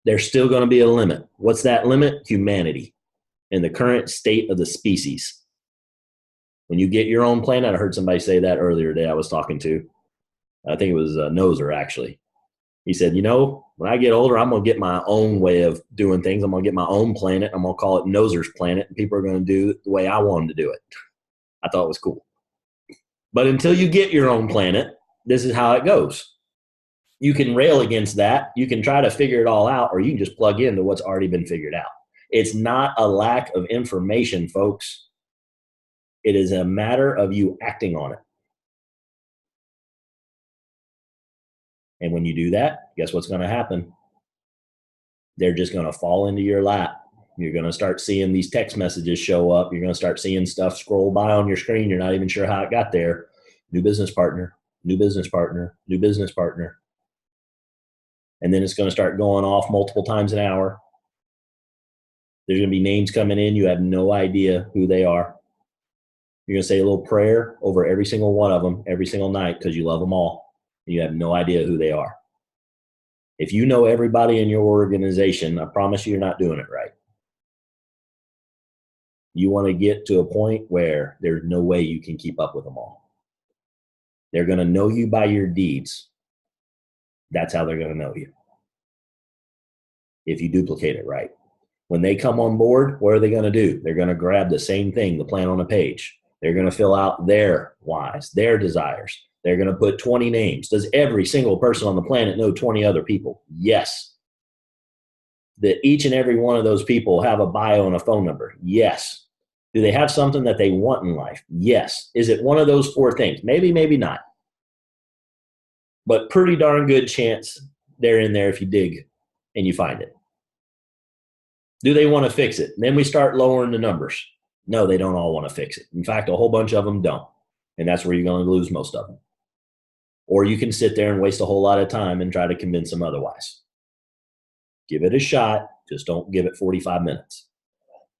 There's still going to be a limit. What's that limit? Humanity and the current state of the species. When you get your own planet, I heard somebody say that earlier today I was talking to. I think it was Noser, actually. He said, when I get older, I'm going to get my own way of doing things. I'm going to get my own planet. I'm going to call it Noser's planet, and people are going to do it the way I want them to do it. I thought it was cool. But until you get your own planet, this is how it goes. You can rail against that. You can try to figure it all out, or you can just plug into what's already been figured out. It's not a lack of information, folks. It is a matter of you acting on it. And when you do that, guess what's going to happen? They're just going to fall into your lap. You're going to start seeing these text messages show up. You're going to start seeing stuff scroll by on your screen. You're not even sure how it got there. New business partner, new business partner, new business partner. And then it's going to start going off multiple times an hour. There's going to be names coming in. You have no idea who they are. You're going to say a little prayer over every single one of them every single night because you love them all. And you have no idea who they are. If you know everybody in your organization, I promise you're not doing it right. You want to get to a point where there's no way you can keep up with them all. They're going to know you by your deeds. That's how they're going to know you. If you duplicate it right. When they come on board, what are they going to do? They're going to grab the same thing, the plan on a page. They're going to fill out their whys, their desires. They're going to put 20 names. Does every single person on the planet know 20 other people? Yes. That each and every one of those people have a bio and a phone number? Yes. Do they have something that they want in life? Yes. Is it one of those 4 things? Maybe, maybe not. But pretty darn good chance they're in there if you dig and you find it. Do they want to fix it? And then we start lowering the numbers. No, they don't all want to fix it. In fact, a whole bunch of them don't. And that's where you're going to lose most of them. Or you can sit there and waste a whole lot of time and try to convince them otherwise. Give it a shot. Just don't give it 45 minutes.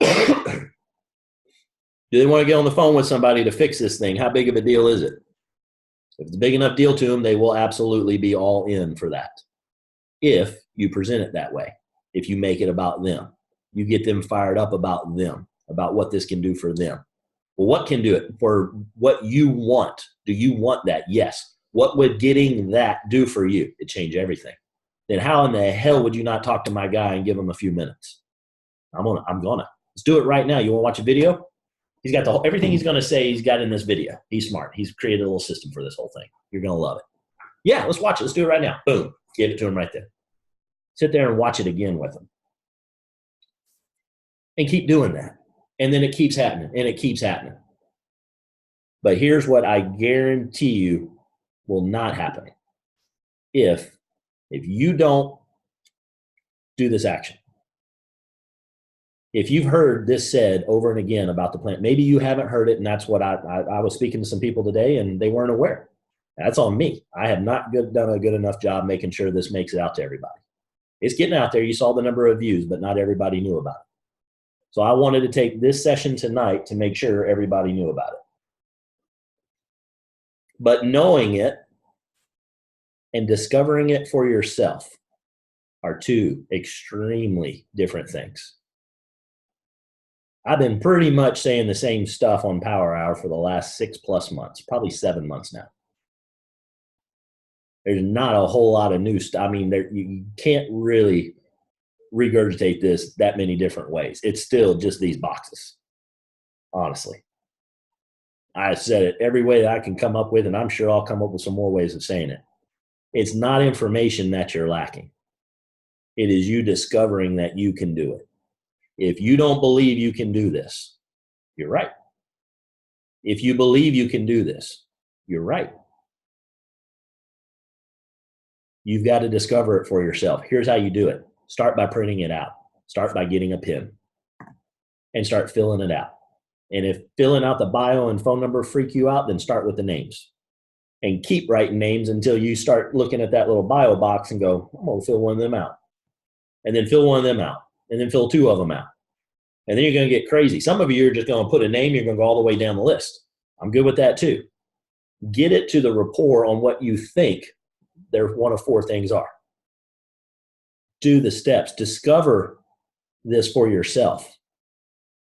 Do they want to get on the phone with somebody to fix this thing? How big of a deal is it? If it's a big enough deal to them, they will absolutely be all in for that. If you present it that way, if you make it about them, you get them fired up about them, about what this can do for them. Well, what can do it for what you want? Do you want that? Yes. What would getting that do for you? It change everything. Then how in the hell would you not talk to my guy and give him a few minutes? I'm gonna. Let's do it right now. You want to watch a video? He's got everything he's going to say he's got in this video. He's smart. He's created a little system for this whole thing. You're going to love it. Yeah, let's watch it. Let's do it right now. Boom. Give it to him right there. Sit there and watch it again with him. And keep doing that. And then it keeps happening. And it keeps happening. But here's what I guarantee you will not happen. If you don't do this action. If you've heard this said over and again about the plant, maybe you haven't heard it, and that's what I was speaking to some people today, and they weren't aware. That's on me. I have not done a good enough job making sure this makes it out to everybody. It's getting out there. You saw the number of views, but not everybody knew about it. So I wanted to take this session tonight to make sure everybody knew about it. But knowing it and discovering it for yourself are 2 extremely different things. I've been pretty much saying the same stuff on Power Hour for the last 6+ months, probably 7 months now. There's not a whole lot of new stuff. I mean, you can't really regurgitate this that many different ways. It's still just these boxes, honestly. I said it every way that I can come up with, and I'm sure I'll come up with some more ways of saying it. It's not information that you're lacking. It is you discovering that you can do it. If you don't believe you can do this, you're right. If you believe you can do this, you're right. You've got to discover it for yourself. Here's how you do it. Start by printing it out. Start by getting a pen and start filling it out. And if filling out the bio and phone number freak you out, then start with the names and keep writing names until you start looking at that little bio box and go, I'm going to fill one of them out, and then fill one of them out, and then fill 2 of them out. And then you're going to get crazy. Some of you are just going to put a name. You're going to go all the way down the list. I'm good with that too. Get it to the rapport on what you think their one of four things are. Do the steps. Discover this for yourself.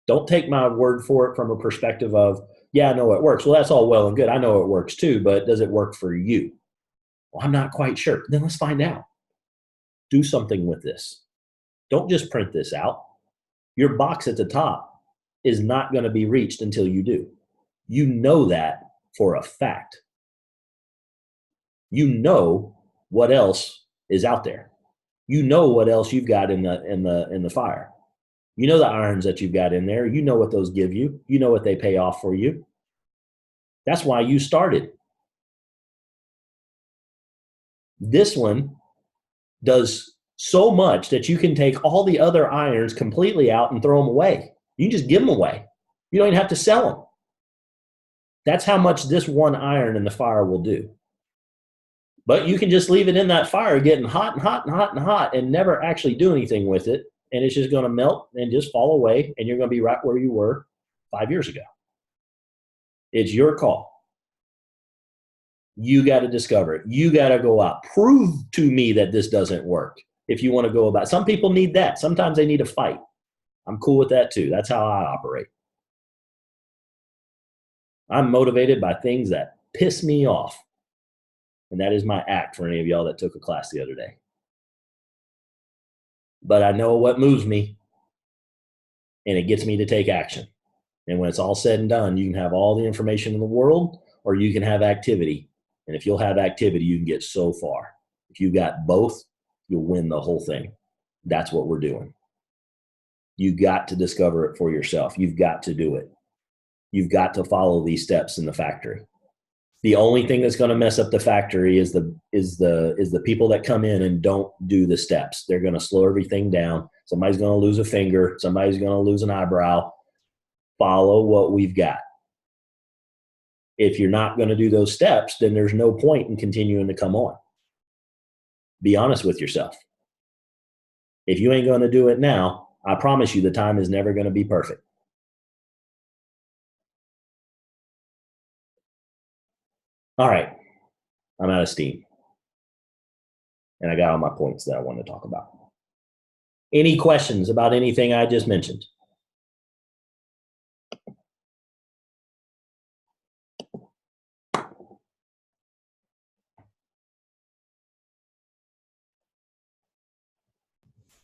Don't take my word for it from a perspective of, yeah, I know it works. Well, that's all well and good. I know it works too, but does it work for you? Well, I'm not quite sure. Then let's find out. Do something with this. Don't just print this out. Your box at the top is not going to be reached until you do. You know that for a fact. You know what else is out there. You know what else you've got in the fire. You know the irons that you've got in there. You know what those give you. You know what they pay off for you. That's why you started. This one does so much that you can take all the other irons completely out and throw them away. You can just give them away. You don't even have to sell them. That's how much this one iron in the fire will do. But you can just leave it in that fire getting hot and hot and hot and hot and never actually do anything with it. And it's just going to melt and just fall away. And you're going to be right where you were 5 years ago. It's your call. You got to discover it. You got to go out. Prove to me that this doesn't work. If you want to go about it. Some people need that. Sometimes they need a fight. I'm cool with that too. That's how I operate. I'm motivated by things that piss me off. And that is my act for any of y'all that took a class the other day. But I know what moves me, and it gets me to take action. And when it's all said and done, you can have all the information in the world, or you can have activity. And if you'll have activity, you can get so far. If you got both, you'll win the whole thing. That's what we're doing. You got to discover it for yourself. You've got to do it. You've got to follow these steps in the factory. The only thing that's going to mess up the factory is the people that come in and don't do the steps. They're going to slow everything down. Somebody's going to lose a finger. Somebody's going to lose an eyebrow. Follow what we've got. If you're not going to do those steps, then there's no point in continuing to come on. Be honest with yourself. If you ain't going to do it now, I promise you the time is never going to be perfect. All right, I'm out of steam. And I got all my points that I want to talk about. Any questions about anything I just mentioned?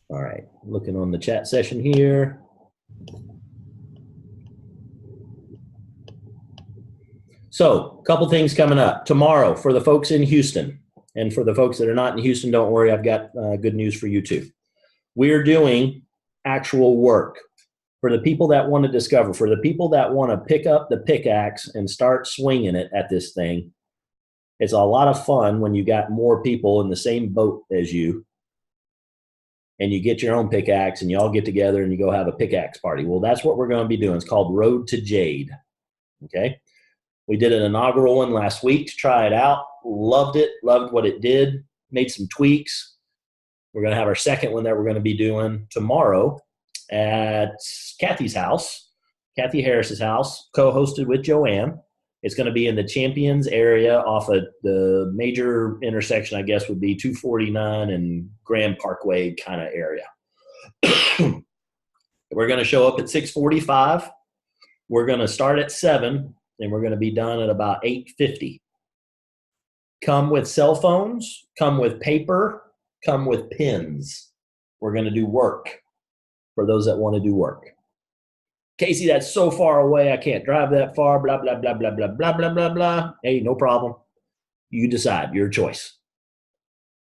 All right, looking on the chat session here. So, a couple things coming up. Tomorrow, for the folks in Houston, and for the folks that are not in Houston, don't worry, I've got good news for you too. We're doing actual work. For the people that want to discover, for the people that want to pick up the pickaxe and start swinging it at this thing, it's a lot of fun when you got more people in the same boat as you, and you get your own pickaxe and you all get together and you go have a pickaxe party. Well, that's what we're going to be doing. It's called Road to Jade. Okay. We did an inaugural one last week to try it out. Loved it. Loved what it did. Made some tweaks. We're going to have our second one that we're going to be doing tomorrow at Kathy's house, Kathy Harris's house, co-hosted with Joanne. It's going to be in the Champions area off of the major intersection, I guess, would be 249 and Grand Parkway kind of area. We're going to show up at 6:45. We're going to start at 7, and we're going to be done at about 8:50. Come with cell phones, come with paper, come with pens. We're going to do work for those that want to do work. Casey, that's so far away, I can't drive that far, blah, blah, blah, blah, blah, blah, blah, blah, blah. Hey, no problem. You decide, your choice.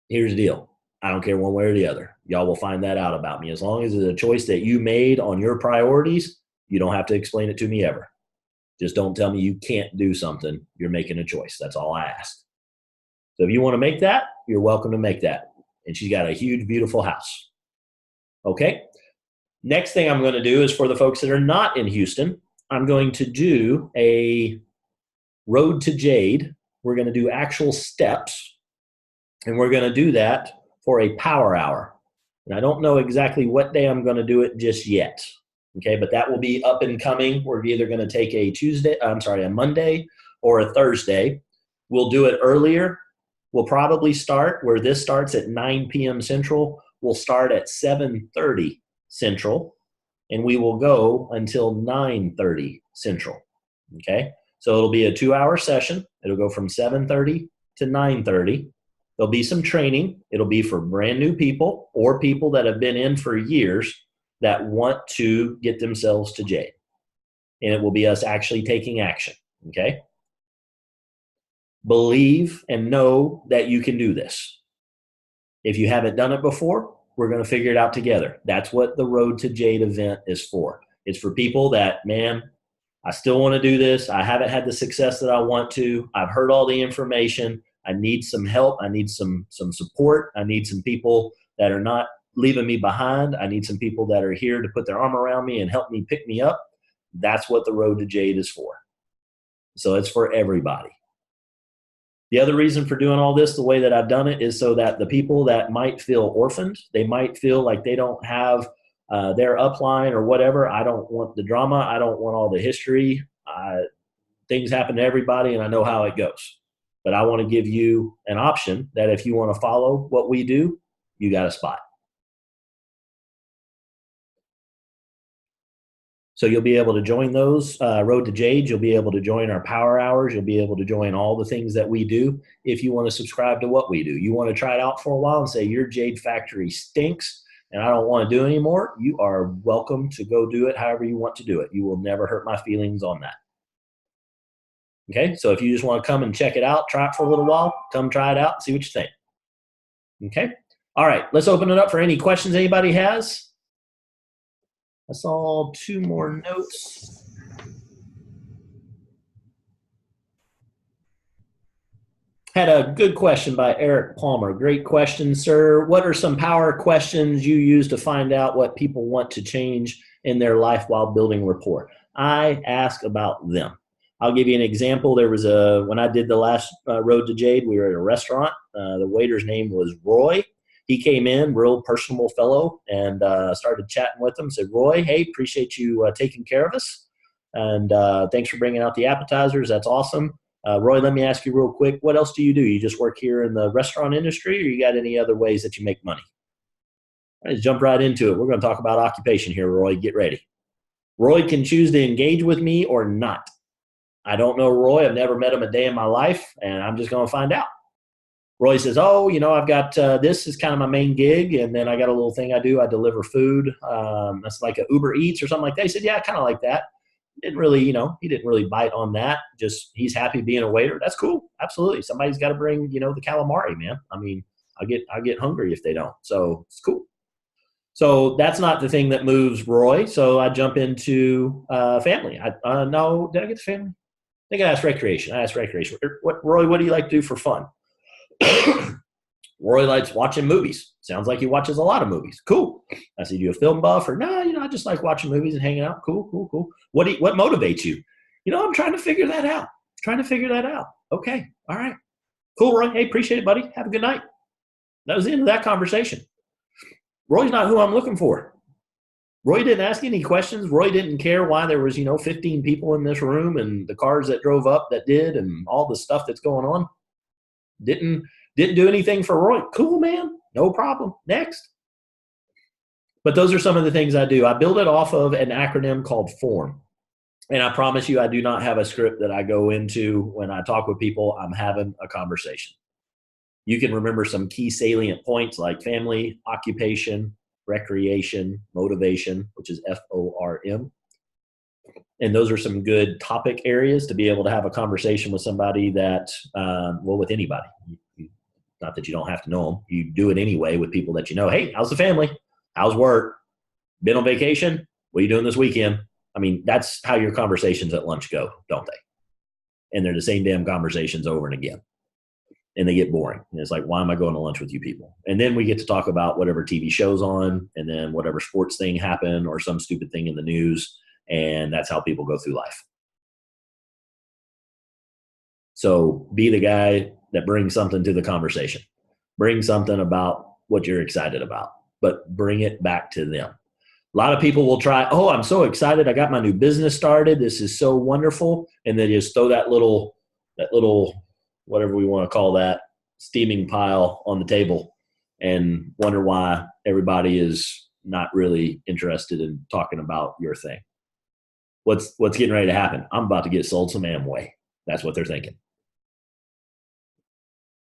Here's the deal. I don't care one way or the other. Y'all will find that out about me. As long as it's a choice that you made on your priorities, you don't have to explain it to me ever. Just don't tell me you can't do something. You're making a choice. That's all I ask. So if you want to make that, you're welcome to make that. And she's got a huge, beautiful house. Okay? Next thing I'm going to do is for the folks that are not in Houston, I'm going to do a Road to Jade. We're going to do actual steps, and we're going to do that for a power hour. And I don't know exactly what day I'm going to do it just yet. Okay, but that will be up and coming. We're either going to take a Monday or a Thursday. We'll do it earlier. We'll probably start where this starts at 9 p.m. Central. We'll start at 7:30 Central, and we will go until 9:30 Central. Okay? So it'll be a 2-hour session. It'll go from 7:30 to 9:30. There'll be some training. It'll be for brand new people or people that have been in for years that want to get themselves to Jade. And it will be us actually taking action. Okay? Believe and know that you can do this. If you haven't done it before, we're going to figure it out together. That's what the Road to Jade event is for. It's for people that, man, I still want to do this. I haven't had the success that I want to. I've heard all the information. I need some help. I need some support. I need some people that are not leaving me behind. I need some people that are here to put their arm around me and help me pick me up. That's what the Road to Jade is for. So it's for everybody. The other reason for doing all this the way that I've done it is so that the people that might feel orphaned, they might feel like they don't have their upline or whatever. I don't want the drama. I don't want all the history. Things happen to everybody, and I know how it goes. But I want to give you an option that if you want to follow what we do, you got a spot. So you'll be able to join those Road to Jade. You'll be able to join our power hours. You'll be able to join all the things that we do if you want to subscribe to what we do. You want to try it out for a while and say, your Jade Factory stinks and I don't want to do it anymore. You are welcome to go do it however you want to do it. You will never hurt my feelings on that. Okay, so if you just want to come and check it out, try it for a little while, come try it out, see what you think. Okay, all right, let's open it up for any questions anybody has. I saw 2 more notes. Had a good question by Eric Palmer. Great question, sir. What are some power questions you use to find out what people want to change in their life while building rapport? I ask about them. I'll give you an example. There was when I did the last Road to Jade, we were at a restaurant. The waiter's name was Roy. He came in, real personable fellow, and started chatting with him. Said, Roy, hey, appreciate you taking care of us. And thanks for bringing out the appetizers. That's awesome. Roy, let me ask you real quick, what else do? You just work here in the restaurant industry, or you got any other ways that you make money? Let's jump right into it. We're going to talk about occupation here, Roy. Get ready. Roy can choose to engage with me or not. I don't know Roy. I've never met him a day in my life, and I'm just going to find out. Roy says, oh, I've got this is kind of my main gig, and then I got a little thing I do. I deliver food. That's like a Uber Eats or something like that. He said, yeah, I kind of like that. Didn't really, he didn't really bite on that. Just he's happy being a waiter. That's cool. Absolutely. Somebody's got to bring, the calamari, man. I mean, I get hungry if they don't. So it's cool. So that's not the thing that moves Roy. So I jump into family. No, did I get to family? I think I asked recreation. Roy, what do you like to do for fun? Roy likes watching movies. Sounds like he watches a lot of movies. Cool. I said, you a film buff? Or no, I just like watching movies and hanging out. Cool. What motivates you? I'm trying to figure that out. Okay. All right. Cool, Roy. Hey, appreciate it, buddy. Have a good night. That was the end of that conversation. Roy's not who I'm looking for. Roy didn't ask any questions. Roy didn't care why there was, 15 people in this room and the cars that drove up that did and all the stuff that's going on. Didn't do anything for Roy. Cool, man. No problem. Next. But those are some of the things I do. I build it off of an acronym called FORM. And I promise you, I do not have a script that I go into when I talk with people. I'm having a conversation. You can remember some key salient points like family, occupation, recreation, motivation, which is FORM. And those are some good topic areas to be able to have a conversation with somebody that, with anybody. Not that you don't have to know them. You do it anyway with people that you know. Hey, how's the family? How's work? Been on vacation? What are you doing this weekend? I mean, that's how your conversations at lunch go, don't they? And they're the same damn conversations over and again. And they get boring. And it's like, why am I going to lunch with you people? And then we get to talk about whatever TV show's on and then whatever sports thing happened or some stupid thing in the news. And that's how people go through life. So be the guy that brings something to the conversation. Bring something about what you're excited about, but bring it back to them. A lot of people will try, oh, I'm so excited. I got my new business started. This is so wonderful. And they just throw that little whatever we want to call that, steaming pile on the table and wonder why everybody is not really interested in talking about your thing. What's getting ready to happen? I'm about to get sold some Amway. That's what they're thinking.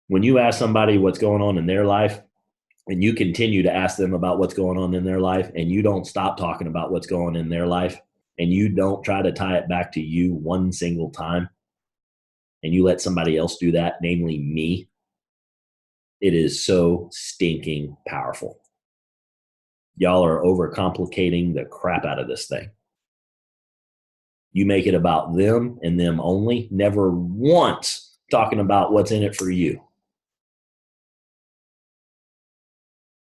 When you ask somebody what's going on in their life, and you continue to ask them about what's going on in their life, and you don't stop talking about what's going on in their life, and you don't try to tie it back to you one single time, and you let somebody else do that, namely me, it is so stinking powerful. Y'all are overcomplicating the crap out of this thing. You make it about them and them only, never once talking about what's in it for you.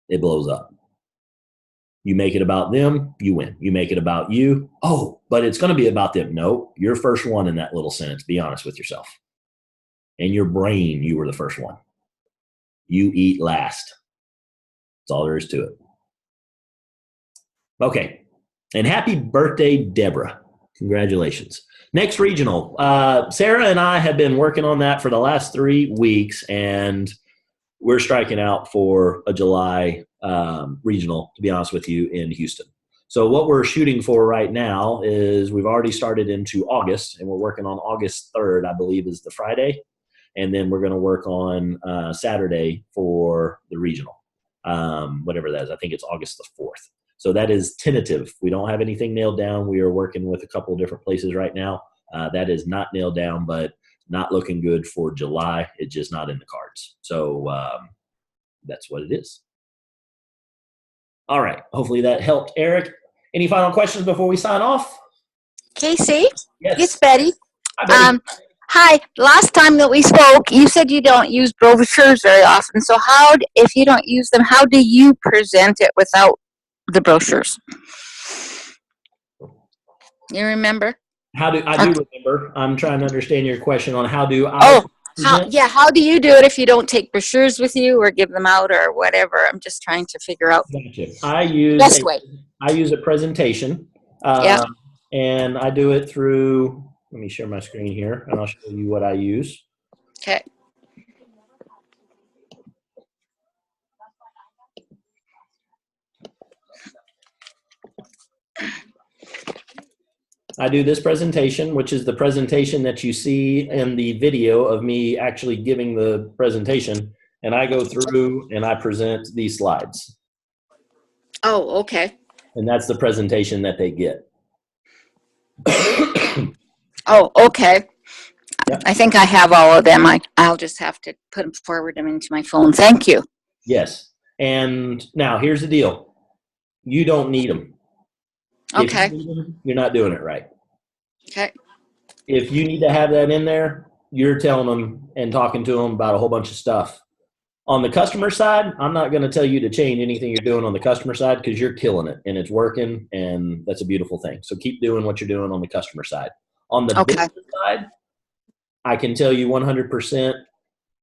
It blows up. You make it about them, you win. You make it about you, oh, but it's going to be about them. No, you're first one in that little sentence. Be honest with yourself. In your brain, you were the first one. You eat last. That's all there is to it. Okay. And happy birthday, Deborah. Congratulations. Next regional. Sarah and I have been working on that for the last 3 weeks, and we're striking out for a July regional, to be honest with you, in Houston. So what we're shooting for right now is we've already started into August, and we're working on August 3rd, I believe is the Friday. And then we're going to work on Saturday for the regional, whatever that is. I think it's August the 4th. So that is tentative. We don't have anything nailed down. We are working with a couple of different places right now. That is not nailed down, but not looking good for July. It's just not in the cards. So that's what it is. All right. Hopefully that helped, Eric. Any final questions before we sign off? Casey? Yes. It's Betty. Hi, Betty. Hi. Last time that we spoke, you said you don't use brochures very often. So if you don't use them, how do you present it without the brochures? You remember? I do remember. I'm trying to understand your question on how do I how do you do it if you don't take brochures with you or give them out or whatever? I'm just trying to figure out Gotcha. I use best way. I use a presentation, and I do it through. Let me share my screen here, and I'll show you what I use. Okay. I do this presentation, which is the presentation that you see in the video of me actually giving the presentation, and I go through and I present these slides. Oh, okay. And that's the presentation that they get. Oh, okay. Yep. I think I have all of them. I'll just have to forward them into my phone. Thank you. Yes. And now here's the deal. You don't need them. Okay. If you need them, you're not doing it right. Okay. If you need to have that in there, you're telling them and talking to them about a whole bunch of stuff. On the customer side, I'm not going to tell you to change anything you're doing on the customer side because you're killing it and it's working, and that's a beautiful thing. So keep doing what you're doing on the customer side. On the business side, I can tell you 100%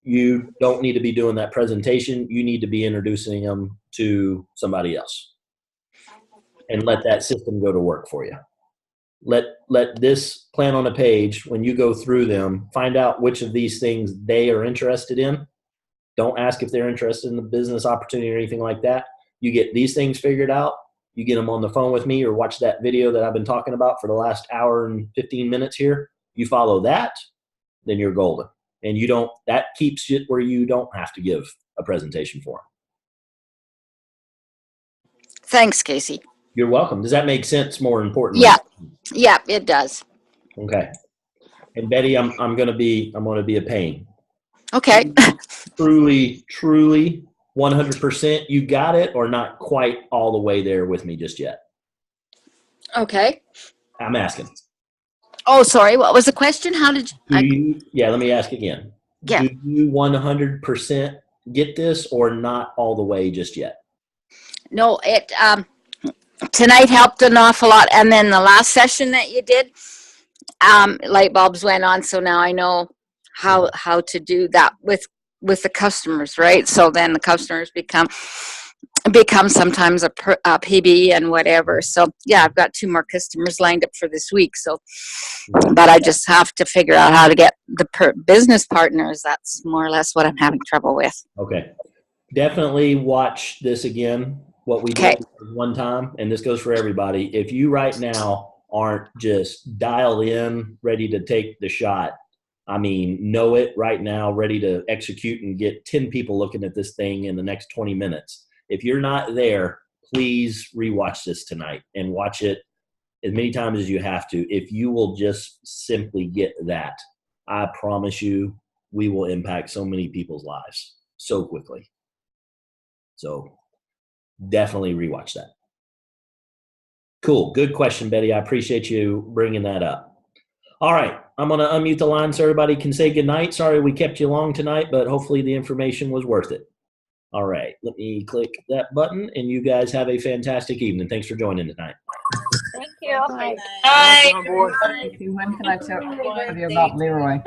you don't need to be doing that presentation. You need to be introducing them to somebody else and let that system go to work for you. Let this plan on a page, when you go through them, find out which of these things they are interested in. Don't ask if they're interested in the business opportunity or anything like that. You get these things figured out. You get them on the phone with me or watch that video that I've been talking about for the last hour and 15 minutes here. You follow that, then you're golden. And that keeps it where you don't have to give a presentation for them. Thanks, Casey. You're welcome. Does that make sense? More importantly? Yeah, it does. Okay. And Betty, I'm going to be a pain. Okay. Truly 100%. You got it, or not quite all the way there with me just yet? Okay. I'm asking. Oh, sorry. What was the question? How did you? Let me ask again. Yeah. Do you 100% get this, or not all the way just yet? No, it tonight helped an awful lot, and then the last session that you did, light bulbs went on, so now I know how to do that with the customers, right? So then the customers become become sometimes a PB and whatever. So yeah, I've got 2 more customers lined up for this week. So, but I just have to figure out how to get the business partners. That's more or less what I'm having trouble with. Okay. Definitely watch this again. What we did one time, and this goes for everybody. If you right now aren't just dialed in, ready to take the shot, I mean, know it right now, ready to execute and get 10 people looking at this thing in the next 20 minutes. If you're not there, please rewatch this tonight and watch it as many times as you have to. If you will just simply get that, I promise you, we will impact so many people's lives so quickly. So definitely rewatch that. Cool. Good question, Betty. I appreciate you bringing that up. All right. I'm going to unmute the line so everybody can say goodnight. Sorry we kept you long tonight, but hopefully the information was worth it. All right. Let me click that button, and you guys have a fantastic evening. Thanks for joining tonight. Thank you. Bye. When can I chat with you about Leroy?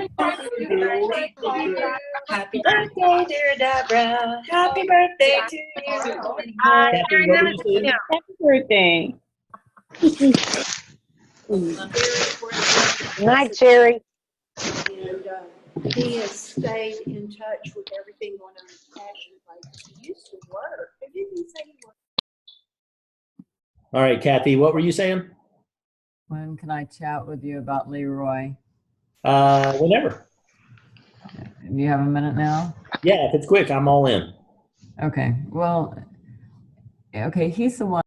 Happy birthday, dear Deborah. Happy birthday to you. Kathy, what were you saying? Happy birthday. Good night, Jerry. And he has stayed in touch with everything going on in his passion. Like he used to work. But didn't he say he worked? All right, Kathy, what were you saying? When can I chat with you about Leroy? Whenever. Do you have a minute now? Yeah, if it's quick, I'm all in. Okay. Well, okay. He's the one